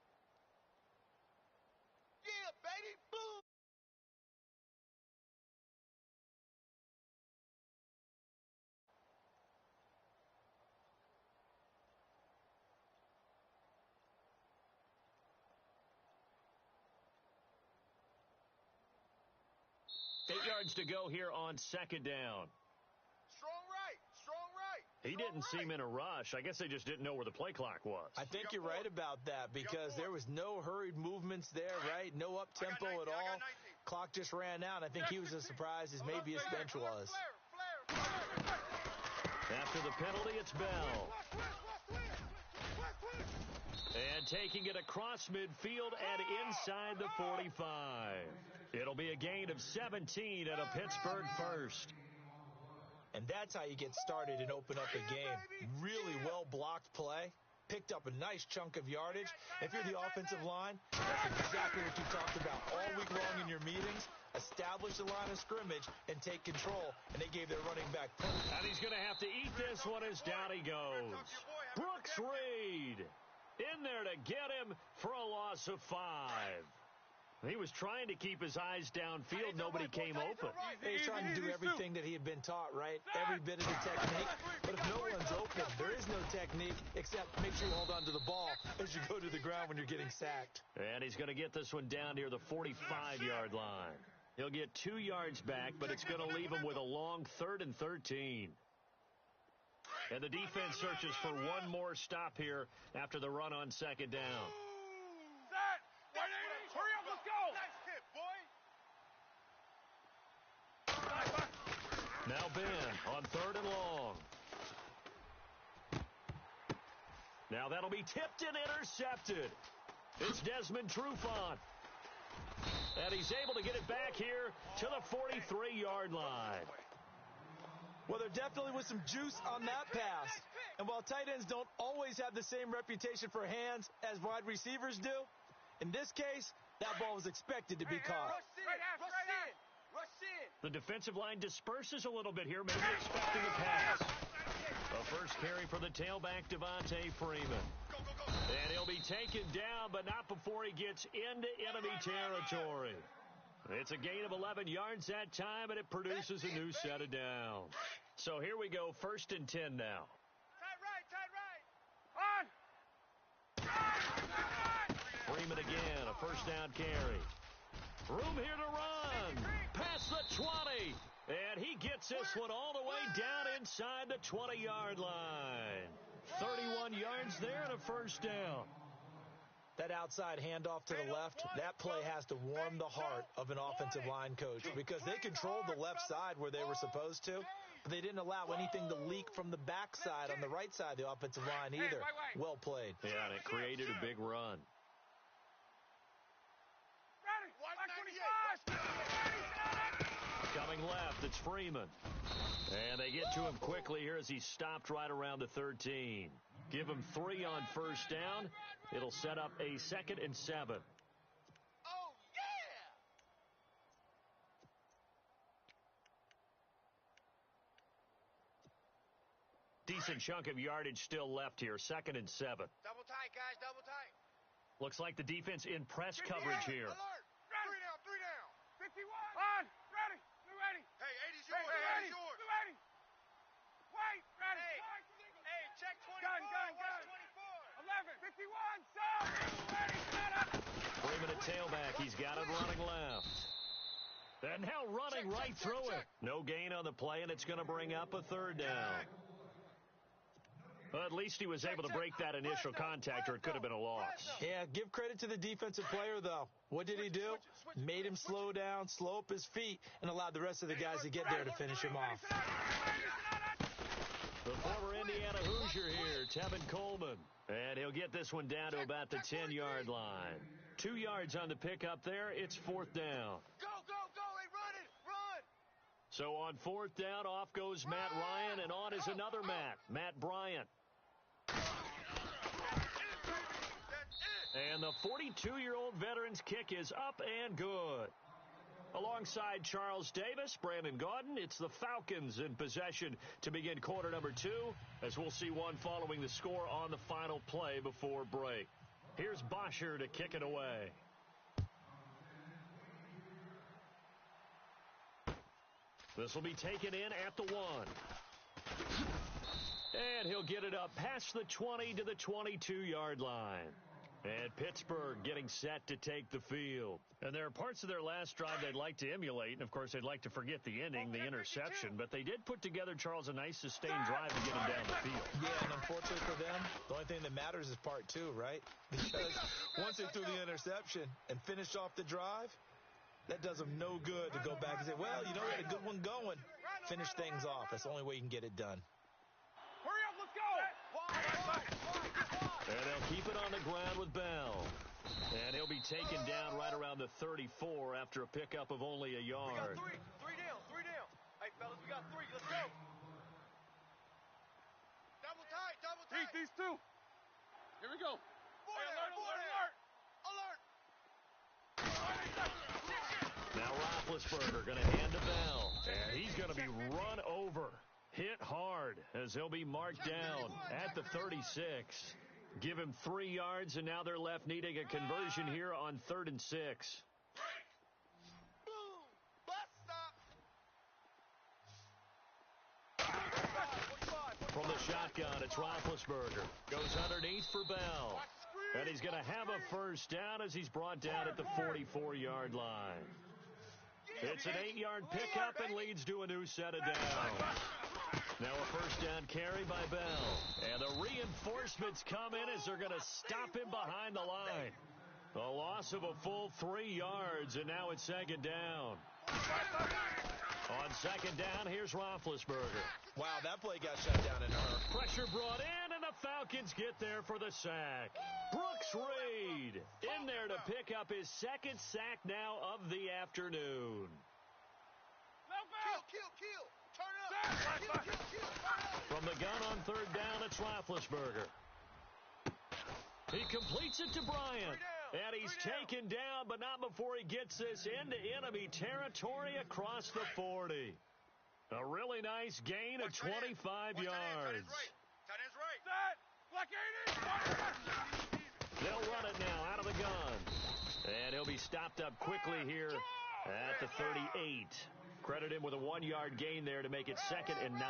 Yeah, baby. Boom. Eight yards to go here on 2nd down. Strong right. He didn't seem in a rush. I guess they just didn't know where the play clock was. I think you're right about that because there was no hurried movements there, right? No up-tempo at all. Clock just ran out. I think he was as surprised as maybe his bench was. After the penalty, it's Bell. And taking it across midfield and inside the 45. It'll be a gain of 17 and a Pittsburgh first. And that's how you get started and open up a game. Really well-blocked play. Picked up a nice chunk of yardage. If you're the offensive line, that's exactly what you talked about all week long in your meetings. Establish the line of scrimmage and take control. And they gave their running back plenty. And he's going to have to eat this one as down he goes. Brooks Reed in there to get him for a loss of 5. He was trying to keep his eyes downfield. Nobody came open. He's trying to do everything that he had been taught, right? Every bit of the technique. But if no one's open, there is no technique except make sure you hold on to the ball as you go to the ground when you're getting sacked. And he's going to get this one down near the 45-yard line. He'll get 2 yards back, but it's going to leave him with a long 3rd and 13. And the defense searches for one more stop here after the run on 2nd down. Hurry up, let's go! Nice hit, boy! Now Ben on 3rd and long. Now that'll be tipped and intercepted. It's Desmond Trufant. And he's able to get it back here to the 43-yard line. Well, there definitely was some juice on that pass. And while tight ends don't always have the same reputation for hands as wide receivers do, in this case, that ball was expected to be caught. Rush in. The defensive line disperses a little bit here, maybe expecting a pass. A first carry for the tailback, Devontae Freeman. And he'll be taken down, but not before he gets into enemy territory. It's a gain of 11 yards that time, and it produces a new set of downs. So here we go, 1st and 10 now. Tight right. Freeman again, a first down carry. Room here to run. Past the 20. And he gets this one all the way down inside the 20-yard line. 31 yards there and a first down. That outside handoff to the left, that play has to warm the heart of an offensive line coach because they controlled the left side where they were supposed to, but they didn't allow anything to leak from the backside on the right side of the offensive line either. Well played. Yeah, and it created a big run. Coming left, it's Freeman. And they get to him quickly here as he's stopped right around the 13. Give him 3 on first down. It'll set up a 2nd and 7. Oh, yeah! Decent chunk of yardage still left here. 2nd and 7. Double tight, guys, double tight. Looks like the defense in press coverage here. Alert! 3 down. 51. On. Ready. Hey, 80's yours. Hey, 80's yours. Wait, ready. Hey, check 24. Gun. Watch 24. 11. 51. Ready. Set up. Freeman at tailback. He's got it running left. And now running right through it. No gain on the play, and it's going to bring up a 3rd down. Well, at least he was able to break that initial contact, or it could have been a loss. Yeah, give credit to the defensive player, though. What did he do? Made him slow down, slow up his feet, and allowed the rest of the guys to get there to finish him off. The former Indiana Hoosier here, Tevin Coleman. And he'll get this one down to about the 10-yard line. 2 yards on the pickup there. It's 4th down. Go. Hey, run. So on 4th down, off goes Matt Ryan, and on is another Matt Bryant. And the 42-year-old veteran's kick is up and good. Alongside Charles Davis, Brandon Gaudin, it's the Falcons in possession to begin quarter number 2, as we'll see one following the score on the final play before break. Here's Bosher to kick it away. This will be taken in at the 1. And he'll get it up past the 20 to the 22-yard line. And Pittsburgh getting set to take the field. And there are parts of their last drive they'd like to emulate. And, of course, they'd like to forget the ending, the interception. But they did put together, Charles, a nice sustained drive to get them down the field. Yeah, and unfortunately for them, the only thing that matters is part 2, right? Because once they threw the interception and finished off the drive, that does them no good to go back and say, well, you know, we had a good one going. Finish things off. That's the only way you can get it done. Hurry up, let's go. And they'll keep it on the ground with Bell. And he'll be taken down right around the 34 after a pickup of only a yard. We got 3 down. Hey, fellas, we got 3. Let's go. Double tight. These 2. Here we go. Alert. Now Roethlisberger going to hand to Bell. And he's going to be run over. Hit hard as he'll be marked down at the 36. Give him 3 yards, and now they're left needing a conversion here on 3rd and 6. From the shotgun, it's Roethlisberger. Goes underneath for Bell. And he's going to have a first down as he's brought down at the 44-yard line. It's an 8-yard pickup and leads to a new set of downs. Now a first down carry by Bell. And the reinforcements come in as they're going to stop him behind the line. A loss of a full 3 yards, and now it's 2nd down. On 2nd down, here's Roethlisberger. Wow, that play got shut down in a hurry. Pressure brought in, and the Falcons get there for the sack. Brooks Reed in there to pick up his 2nd sack now of the afternoon. Kill. Turn it From the gun on third down, it's Roethlisberger. He completes it to Bryant. And he's taken down, but not before he gets this into enemy territory across the 40. A really nice gain of 25 yards. Tight end's right. Set. Black 80. They'll run it now out of the gun. And he'll be stopped up quickly here at the 38. Credit him with a 1-yard gain there to make it 2nd and 9.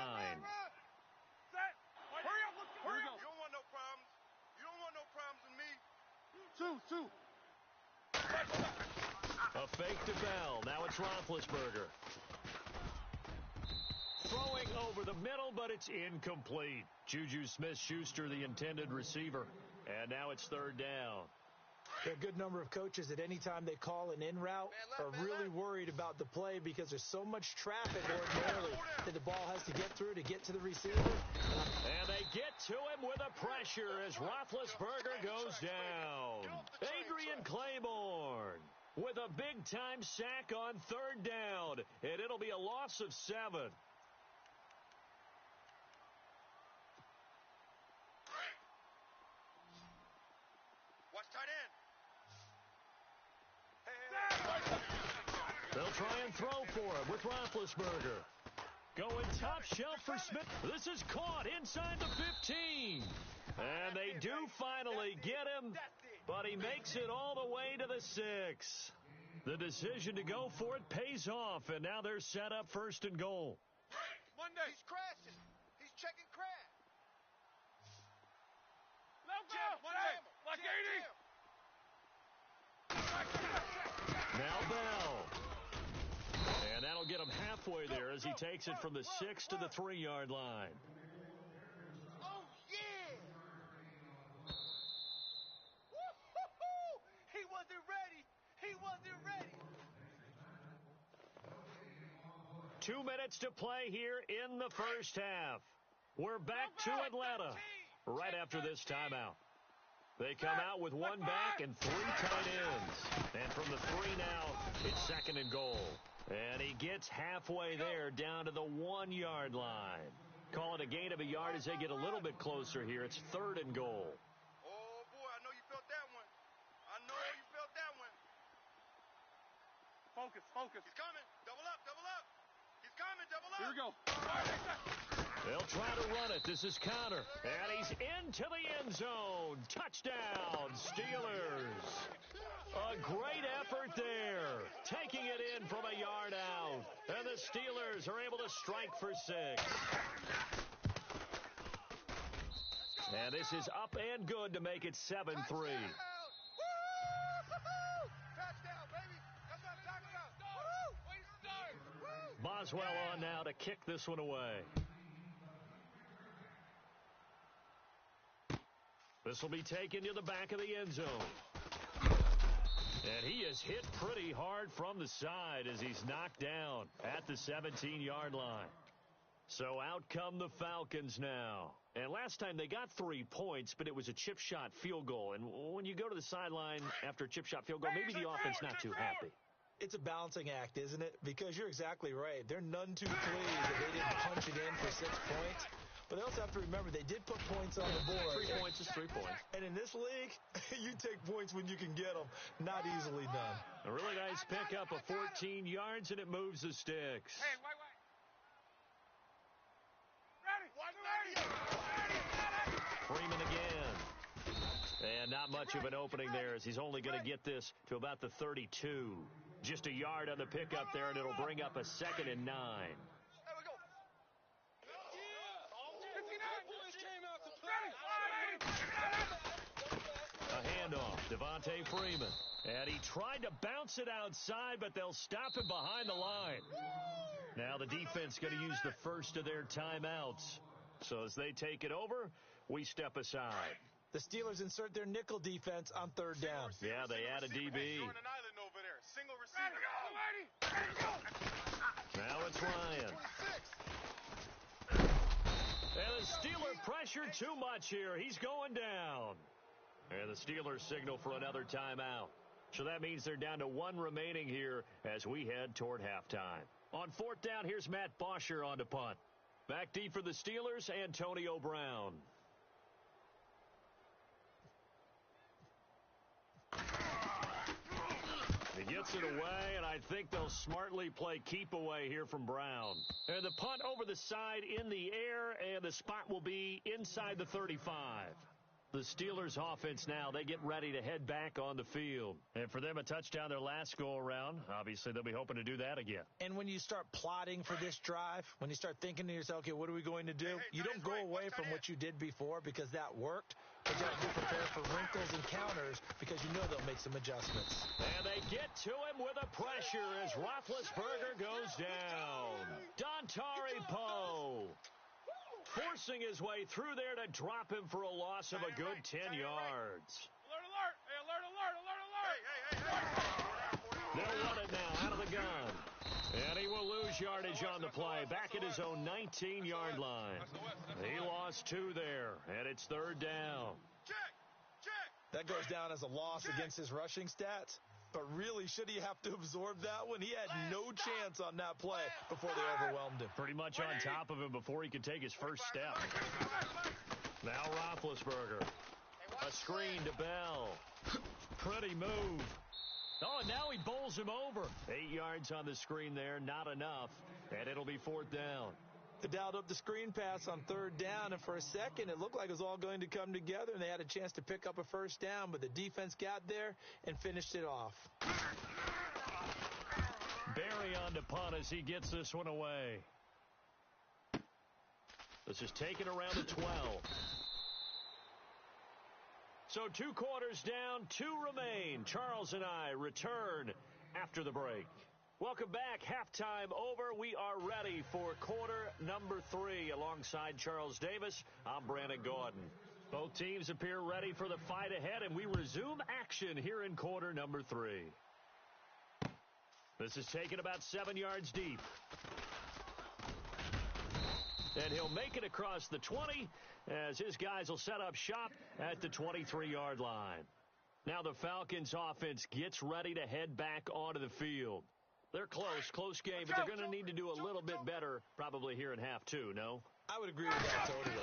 Set. Hurry up. Hurry up. You don't want no problems. You don't want no problems with me. Two. A fake to Bell. Now it's Roethlisberger. Throwing over the middle, but it's incomplete. Juju Smith-Schuster, the intended receiver. And now it's third down. There are a good number of coaches at any time they call an in route are really worried about the play because there's so much traffic ordinarily that the ball has to get through to get to the receiver. And they get to him with a pressure as Roethlisberger goes down. Adrian Claiborne with a big-time sack on third down, and it'll be a loss of 7. Watch tight end. They'll try and throw for him with Roethlisberger. Going top shelf for Smith. This is caught inside the 15. And they do finally get him, but he makes it all the way to the 6. The decision to go for it pays off, and now they're set up 1st and goal. Monday. He's crashing. He's checking crash. Let's go. Black 80. Now Bell. And that'll get him halfway there as he takes it from the 6 to the 3-yard line. Oh, yeah. Woo-hoo-hoo. He wasn't ready. 2 minutes to play here in the first half. We're back to Atlanta right after this timeout. They come out with 1 back and 3 tight ends. And from the 3 now, it's 2nd and goal. And he gets halfway there down to the 1-yard line. Call it a gain of a yard as they get a little bit closer here. It's 3rd and goal. Oh, boy, I know you felt that one. Focus. He's coming. Double up. He's coming. Double up. Here we go. They'll try to run it. This is Connor. And he's into the end zone. Touchdown, Steelers. A great effort there. Taking it in from a yard out. And the Steelers are able to strike for 6. And this is up and good to make it 7-3. Touchdown, baby. That's what I'm talking about. Way to start. Boswell on now to kick this one away. This will be taken to the back of the end zone. And he is hit pretty hard from the side as he's knocked down at the 17-yard line. So out come the Falcons now. And last time they got 3 points, but it was a chip shot field goal. And when you go to the sideline after a chip shot field goal, maybe the offense not too happy. It's a balancing act, isn't it? Because you're exactly right. They're none too pleased that they didn't punch it in for 6 points. But they also have to remember they did put points on the board. 3 points is 3 points. And in this league, you take points when you can get them. Not easily done. A really nice pickup of 14 yards, and it moves the sticks. Hey, wait. Ready. Freeman again. And not much of an opening there as he's only going to get this to about the 32. Just a yard on the pickup there, and it'll bring up a 2nd and 9. A handoff, Devontae Freeman. And he tried to bounce it outside, but they'll stop him behind the line. Now the defense going to use the first of their timeouts. So as they take it over, we step aside. The Steelers insert their nickel defense on 3rd down. Yeah, they add a DB. Single receiver. Now it's Ryan. And the Steeler pressure too much here. He's going down. And the Steelers signal for another timeout. So that means they're down to 1 remaining here as we head toward halftime. On fourth down, here's Matt Bosher on to punt. Back deep for the Steelers, Antonio Brown. He gets it away, and I think they'll smartly play keep away here from Brown. And the punt over the side in the air, and the spot will be inside the 35. The Steelers offense now, they get ready to head back on the field. And for them, a touchdown their last go-around. Obviously, they'll be hoping to do that again. And when you start plotting for this drive, when you start thinking to yourself, okay, what are we going to do? You don't go away from what you did before because that worked. But you have to be prepared for wrinkles and counters because you know they'll make some adjustments. And they get to him with a pressure as Roethlisberger goes down. Dontari Poe forcing his way through there to drop him for a loss of a good 10 yards. Alert, alert. Hey, alert, alert, alert, alert. Hey. They'll run it now out of the gun. And he will lose yardage on the play, back at his own 19-yard line. He lost 2 there, and it's third down. That goes down as a loss against his rushing stats. But really, should he have to absorb that one? He had no chance on that play before they overwhelmed him. Pretty much on top of him before he could take his first step. Now Roethlisberger. A screen to Bell. Pretty move. Oh, and now he bowls him over. 8 yards on the screen there, not enough. And it'll be fourth down. They dialed up the screen pass on third down, and for a second, it looked like it was all going to come together, and they had a chance to pick up a first down, but the defense got there and finished it off. Barry on to punt as he gets this one away. This is taken around the 12. So 2 quarters down, 2 remain. Charles and I return after the break. Welcome back. Halftime over. We are ready for quarter number 3. Alongside Charles Davis, I'm Brandon Gordon. Both teams appear ready for the fight ahead, and we resume action here in quarter number 3. This is taken about 7 yards deep. And he'll make it across the 20 as his guys will set up shop at the 23-yard line. Now the Falcons offense gets ready to head back onto the field. They're close game, but they're going to need to do a little bit better probably here in half 2, no? I would agree with that totally.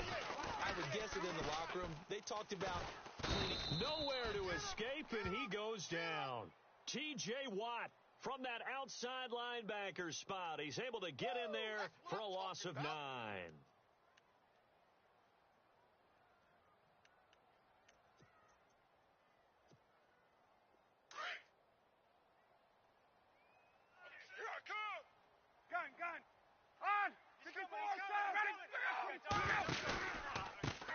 I would guess it in the locker room. They talked about cleaning. Nowhere to escape, and he goes down. T.J. Watt from that outside linebacker spot. He's able to get in there for a loss of 9. Gun. On. 54,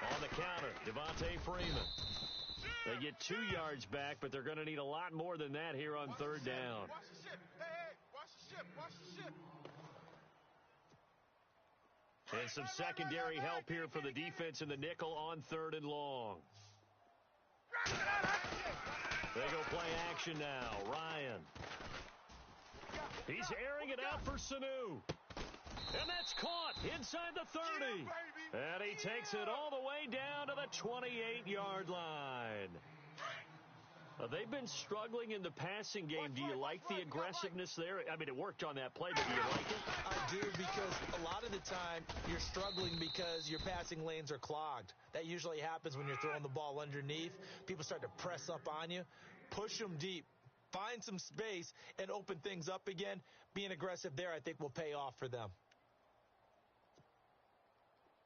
on the counter, Devontae Freeman. They get 2 yards back, but they're going to need a lot more than that here on third down. Watch the ship. Hey, watch the ship. And some secondary help here for the defense in the nickel on 3rd and long. They go play action now. Ryan. He's airing it out for Sanu. And that's caught inside the 30. And he takes it all the way down to the 28-yard line. They've been struggling in the passing game. Do you like the aggressiveness there? I mean, it worked on that play, but do you like it? I do, because a lot of the time you're struggling because your passing lanes are clogged. That usually happens when you're throwing the ball underneath. People start to press up on you. Push them deep. Find some space and open things up again. Being aggressive there, I think, will pay off for them.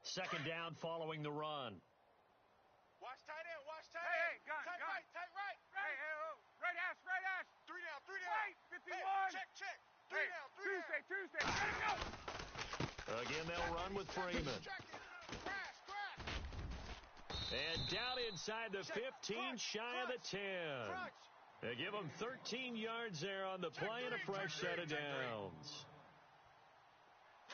Second down following the run. Watch tight end. Hey, gun. Tight right. Hey, right hash. 3 down. Wait, 51. Hey, check. 3 down. Tuesday. Let it go. Again, they'll run with Freeman. Crash. And down inside the 15, shy of the 10. They give him 13 yards there on the play and a fresh set of downs.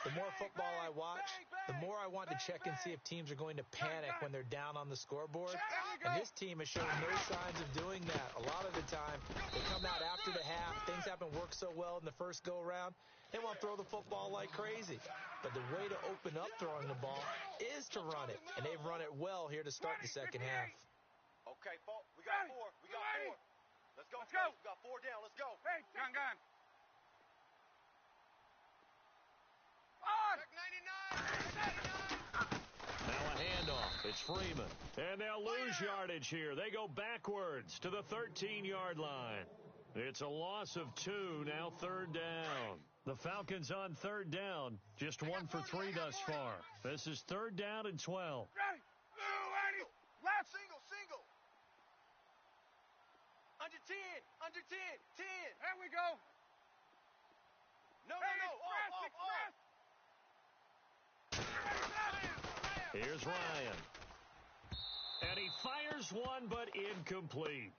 The more football I watch, the more I want to check and see if teams are going to panic when they're down on the scoreboard. And this team has shown no signs of doing that. A lot of the time, they come out after the half. Things haven't worked so well in the first go-around. They want to throw the football like crazy. But the way to open up throwing the ball is to run it. And they've run it well here to start the second half. Okay, we got 4. Let's go. We got 4 down. Let's go. Hey, gun. Freeman. And they'll lose yardage here. They go backwards to the 13-yard line. It's a loss of 2, now third down. The Falcons on third down, just 1 for 3 thus far. This is third down and 12. Ready. Ready. Left. Single. Under 10. 10. There we go. No. Here's Ryan. And he fires one, but incomplete.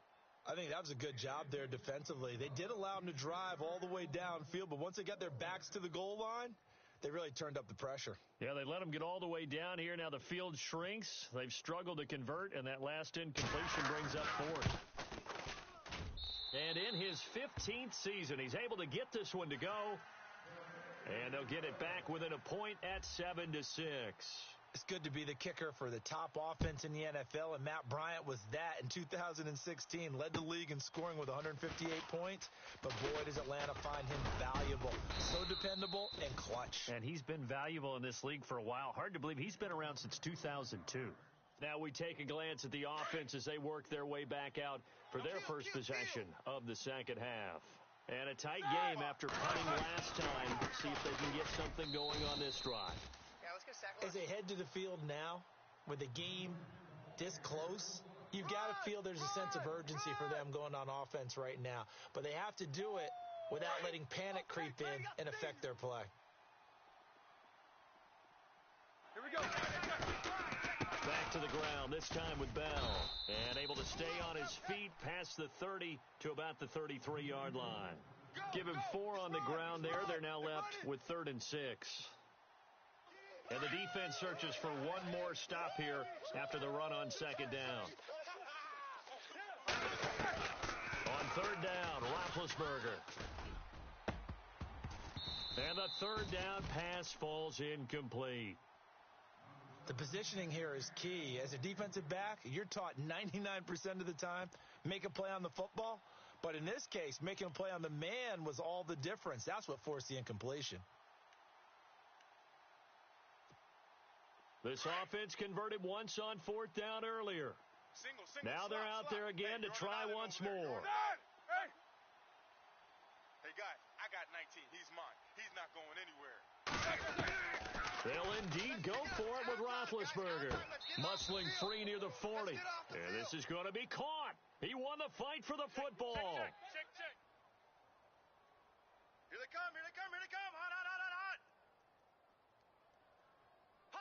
I think that was a good job there defensively. They did allow him to drive all the way downfield, but once they got their backs to the goal line, they really turned up the pressure. Yeah, they let him get all the way down here. Now the field shrinks. They've struggled to convert, and that last incompletion brings up fourth. And in his 15th season, he's able to get this one to go. And they'll get it back within a point at 7-6. It's good to be the kicker for the top offense in the NFL, and Matt Bryant was that in 2016. Led the league in scoring with 158 points, but boy, does Atlanta find him valuable. So dependable and clutch. And he's been valuable in this league for a while. Hard to believe he's been around since 2002. Now we take a glance at the offense as they work their way back out for their first possession of the second half. And a tight game after punting last time. See if they can get something going on this drive. As they head to the field now, with the game this close, you've got to feel there's a sense of urgency for them going on offense right now. But they have to do it without letting panic creep in and affect their play. Here we go. Back to the ground, this time with Bell. And able to stay on his feet past the 30 to about the 33-yard line. Give him 4 on the ground there. They're now left with 3rd and 6. And the defense searches for one more stop here after the run on second down. On third down, Roethlisberger. And the third down pass falls incomplete. The positioning here is key. As a defensive back, you're taught 99% of the time, make a play on the football. But in this case, making a play on the man was all the difference. That's what forced the incompletion. This offense converted once on 4th down earlier. Single, now they're out there again to try once more. Hey, guys, I got 19. He's mine. He's not going anywhere. They'll indeed go for it with Roethlisberger. Muscling free near the 40. And this is going to be caught. He won the fight for the football. Check. Here they come.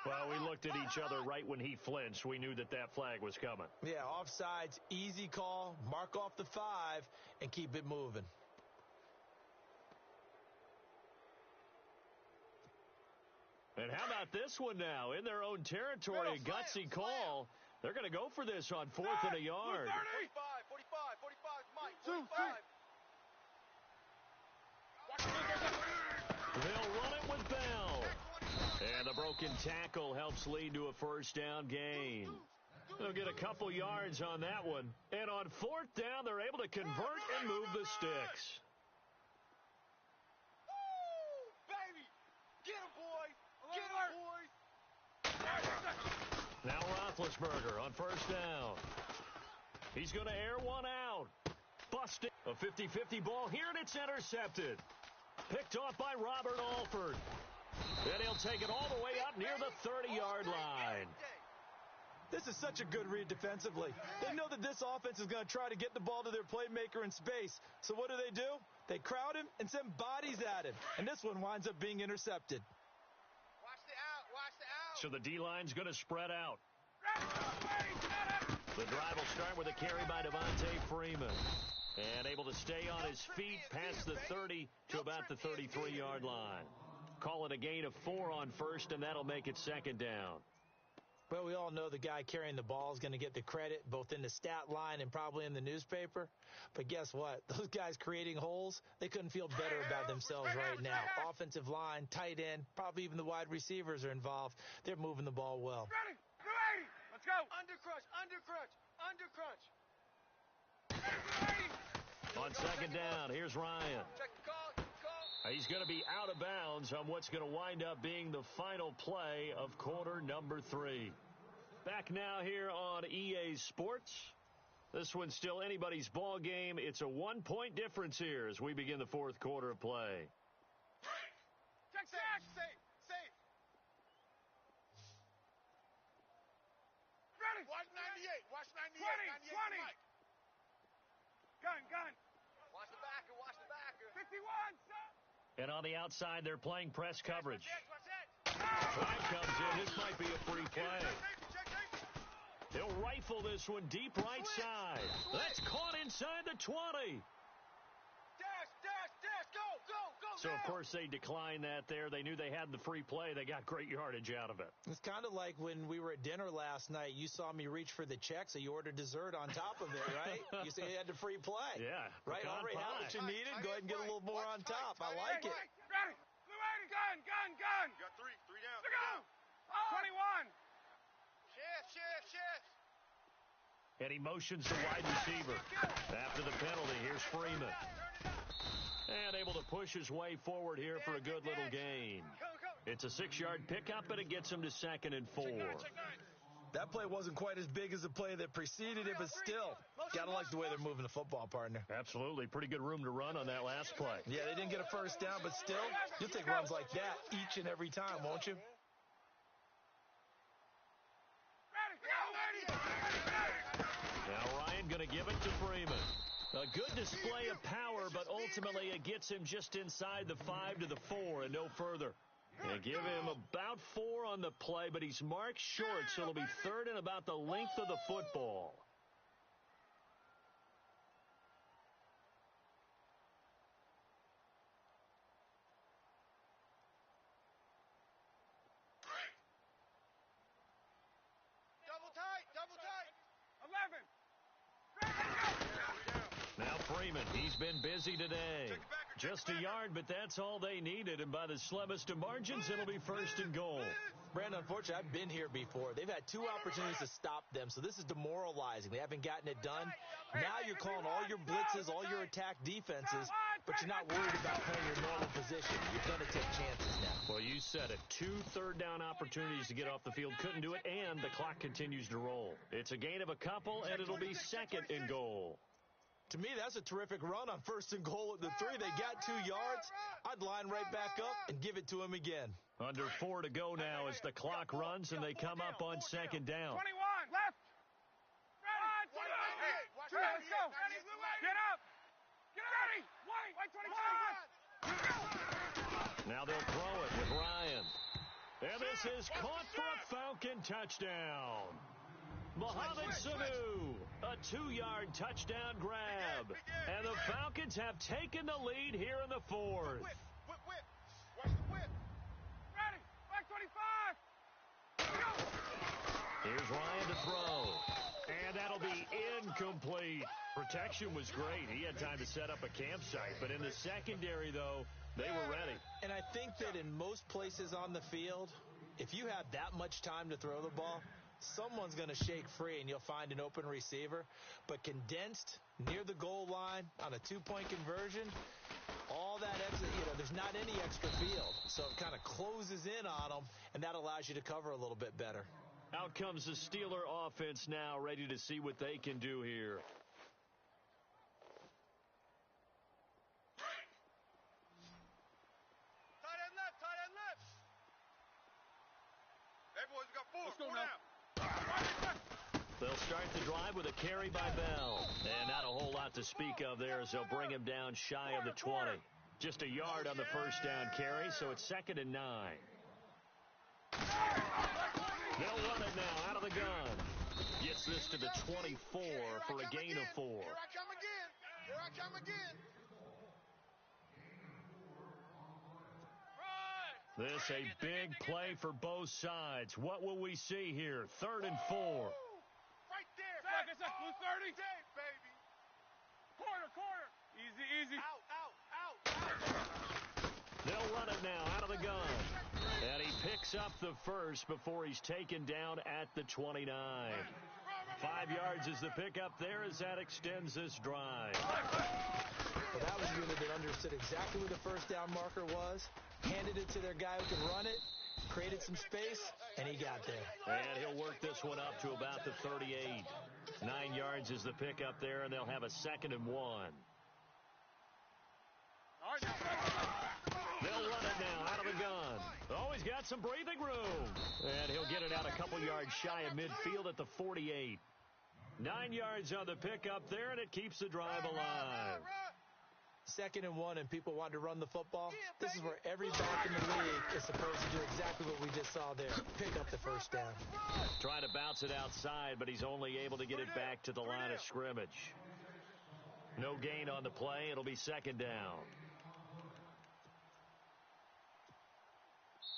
Hot. Well, we looked at each other right when he flinched. We knew that flag was coming. Yeah, offsides, easy call. Mark off the 5 and keep it moving. And how about this one now? In their own territory, a gutsy call. They're going to go for this on 4th and a yard. 45, Mike. 45. They'll run it with Bell. And the broken tackle helps lead to a first down gain. They'll get a couple yards on that one. And on 4th down, they're able to convert and move the sticks. Woo, baby. Get him, boys. Now Roethlisberger on first down. He's going to air one out. Busted. A 50-50 ball here, and it's intercepted. Picked off by Robert Alford. Then he'll take it all the way up near the 30-yard line. This is such a good read defensively. They know that this offense is going to try to get the ball to their playmaker in space. So what do? They crowd him and send bodies at him. And this one winds up being intercepted. Watch the out. So the D-line's going to spread out. The drive will start with a carry by Devontae Freeman. And able to stay on his feet past the 30 to about the 33-yard line. Call it a gain of 4 on first, and that'll make it second down. Well, we all know the guy carrying the ball is going to get the credit, both in the stat line and probably in the newspaper. But guess what? Those guys creating holes, they couldn't feel better about themselves right now. Offensive line, tight end, probably even the wide receivers are involved. They're moving the ball well. Ready. Let's go. Under crunch. On second down, here's Ryan. Check the call. He's going to be out of bounds on what's going to wind up being the final play of quarter number 3. Back now here on EA Sports. This one's still anybody's ball game. It's a 1-point difference here as we begin the fourth quarter of play. Check, safe. Ready. Watch 98. Watch 98. 20. 98. Mike. Gun. Watch the backer. Watch the backer. 51, son. And on the outside, they're playing press coverage. Watch that. Flag comes in. This might be a free play. Check. He'll rifle this one deep right side. That's caught inside the 20. Dash. Go. So, of course, they declined that there. They knew they had the free play. They got great yardage out of it. It's kind of like when we were at dinner last night. You saw me reach for the check, so you ordered dessert on top of it, right? You said you had the free play. Yeah. Right? Already had what you needed. Go ahead and get a little more on top. I like it. Ready. Blue 80. Gun. You got three down. Look out. 21. Shift. And he motions the wide receiver. After the penalty, here's Freeman. And able to push his way forward here for a good little gain. It's a 6-yard pickup, but it gets him to 2nd and 4. That play wasn't quite as big as the play that preceded it, but still, gotta like the way they're moving the football, partner. Absolutely. Pretty good room to run on that last play. Yeah, they didn't get a first down, but still, you'll take runs like that each and every time, won't you? Now Ryan going to give it to Freeman. A good display of power, but ultimately it gets him just inside the 5 to the 4 and no further. They give him about 4 on the play, but he's marked short, so it'll be 3rd and about the length of the football. Double tight. 11. Now Freeman, he's been busy today. Just a yard, but that's all they needed, and by the slimmest of margins, it'll be 1st and goal. Brandon, unfortunately, I've been here before. They've had 2 opportunities to stop them, so this is demoralizing. They haven't gotten it done. Now you're calling all your blitzes, all your attack defenses, but you're not worried about playing your normal position. You're going to take chances now. Well, you said it. 2 third-down opportunities to get off the field. Couldn't do it, and the clock continues to roll. It's a gain of a couple, and it'll be 2nd and goal. To me, that's a terrific run on 1st and goal at the 3. They got 2 yards. I'd line right back up and give it to him again. Under 4 to go now as the clock runs, and they come up on 2nd down. 21, left. Ready. Let's go. Get up. Get ready. White 25. Now they'll throw it with Ryan. And this is caught for a Falcon touchdown. Mohamed Sanu, a 2-yard touchdown grab. And the Falcons have taken the lead here in the 4th. Whip. Watch the whip. Ready. Back 25. Go. Here's Ryan to throw. And that'll be incomplete. Protection was great. He had time to set up a campsite. But in the secondary, though, they were ready. And I think that in most places on the field, if you have that much time to throw the ball, someone's going to shake free and you'll find an open receiver. But condensed near the goal line on a 2-point conversion, all that extra, there's not any extra field. So it kind of closes in on them, and that allows you to cover a little bit better. Out comes the Steeler offense now, ready to see what they can do here. Tight end left. Hey, boys, we got 4. Let's go now. They'll start the drive with a carry by Bell. And not a whole lot to speak of there as they'll bring him down shy of the 20. Just a yard on the first down carry, so it's 2nd and 9. They'll run it now out of the gun. Gets this to the 24 for a gain of 4. Here I come again. This a big play for both sides. What will we see here? 3rd and 4. Right there. Blue 30. Baby. Quarter. Easy. Out. They'll run it now out of the gun. And he picks up the first before he's taken down at the 29. 5 yards is the pickup there as that extends this drive. Well, that was a unit that understood exactly where the first down marker was, handed it to their guy who could run it, created some space, and he got there. And he'll work this one up to about the 38. 9 yards is the pickup there, and they'll have a 2nd and 1. They'll run it now out of the gun. Oh, he's got some breathing room. And he'll get it out a couple yards shy of midfield at the 48. 9 yards on the pickup there, and it keeps the drive alive. 2nd and 1, and people want to run the football. This is where every back in the league is supposed to do exactly what we just saw there. Pick up the first down. Trying to bounce it outside, but he's only able to get it back to the line of scrimmage. No gain on the play. It'll be 2nd down.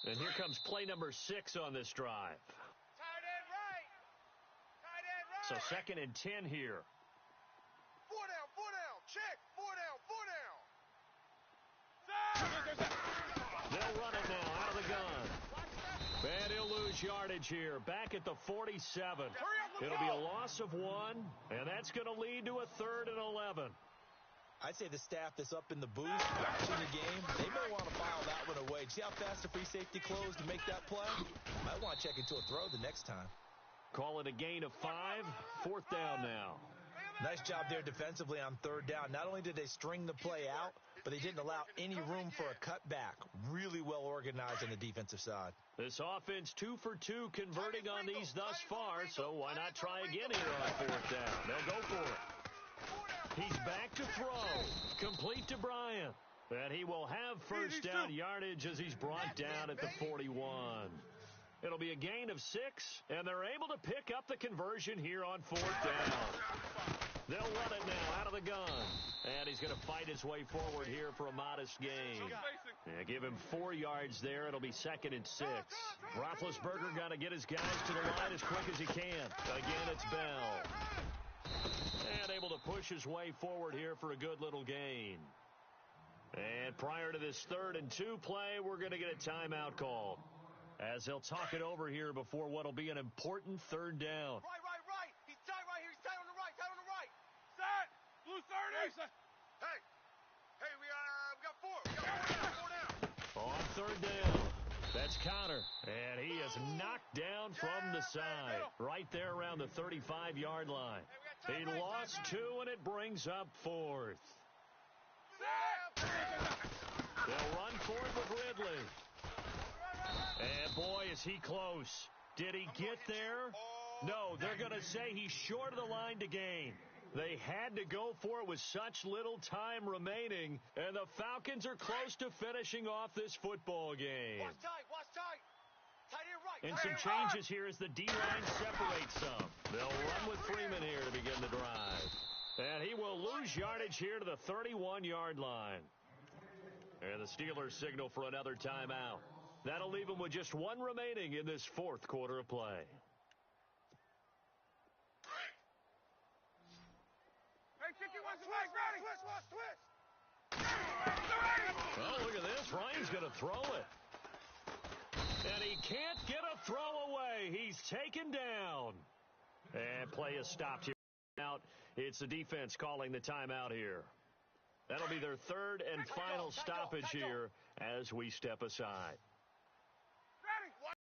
And here comes play number 6 on this drive. Tight end right. Tight end right. So 2nd and 10 here. 4 down, 4 down. Check. 4 down, 4 down. They'll run it now out of the gun. And he'll lose yardage here. Back at the 47. It'll be a loss of 1, and that's going to lead to a 3rd and 11. I'd say the staff that's up in the booth watching the game, they may want to file that one away. See how fast the free safety closed to make that play? Might want to check into a throw the next time. Call it a gain of 5. 4th down now. Nice job there defensively on 3rd down. Not only did they string the play out, but they didn't allow any room for a cutback. Really well organized on the defensive side. This offense 2 for 2 converting on these thus far, so why not try again here on 4th down? They'll go for it. He's back to throw. Complete to Bryant. And he will have first down yardage as he's brought down at the 41. It'll be a gain of 6, and they're able to pick up the conversion here on 4th down. They'll run it now out of the gun. And he's going to fight his way forward here for a modest gain. Yeah, give him 4 yards there. It'll be 2nd and 6. Roethlisberger got to get his guys to the line as quick as he can. Again, it's Bell. And able to push his way forward here for a good little gain. And prior to this 3rd and 2 play, we're going to get a timeout call, as they'll talk it over here before what will be an important 3rd down. Right. He's tight right here. He's tight on the right. Set. Blue 30. Hey, we got 4. We got 4 down. On 3rd down, that's Connor. And he is knocked down from the side. Right there around the 35-yard line. He lost 2, and it brings up 4th. They'll run for it with Ridley. And boy, is he close. Did he get there? No, they're going to say he's short of the line to gain. They had to go for it with such little time remaining, and the Falcons are close to finishing off this football game. Watch tight. Tight end right. And some changes here as the D-line separates some. They'll run with Freeman here to begin the drive. And he will lose yardage here to the 31-yard line. And the Steelers signal for another timeout. That'll leave them with just 1 remaining in this 4th quarter of play. Hey, 51, twist. Oh, look at this. Ryan's going to throw it. And he can't get a throw away. He's taken down. And play is stopped here. Out. It's the defense calling the timeout here. That'll be their 3rd and final stoppage here as we step aside.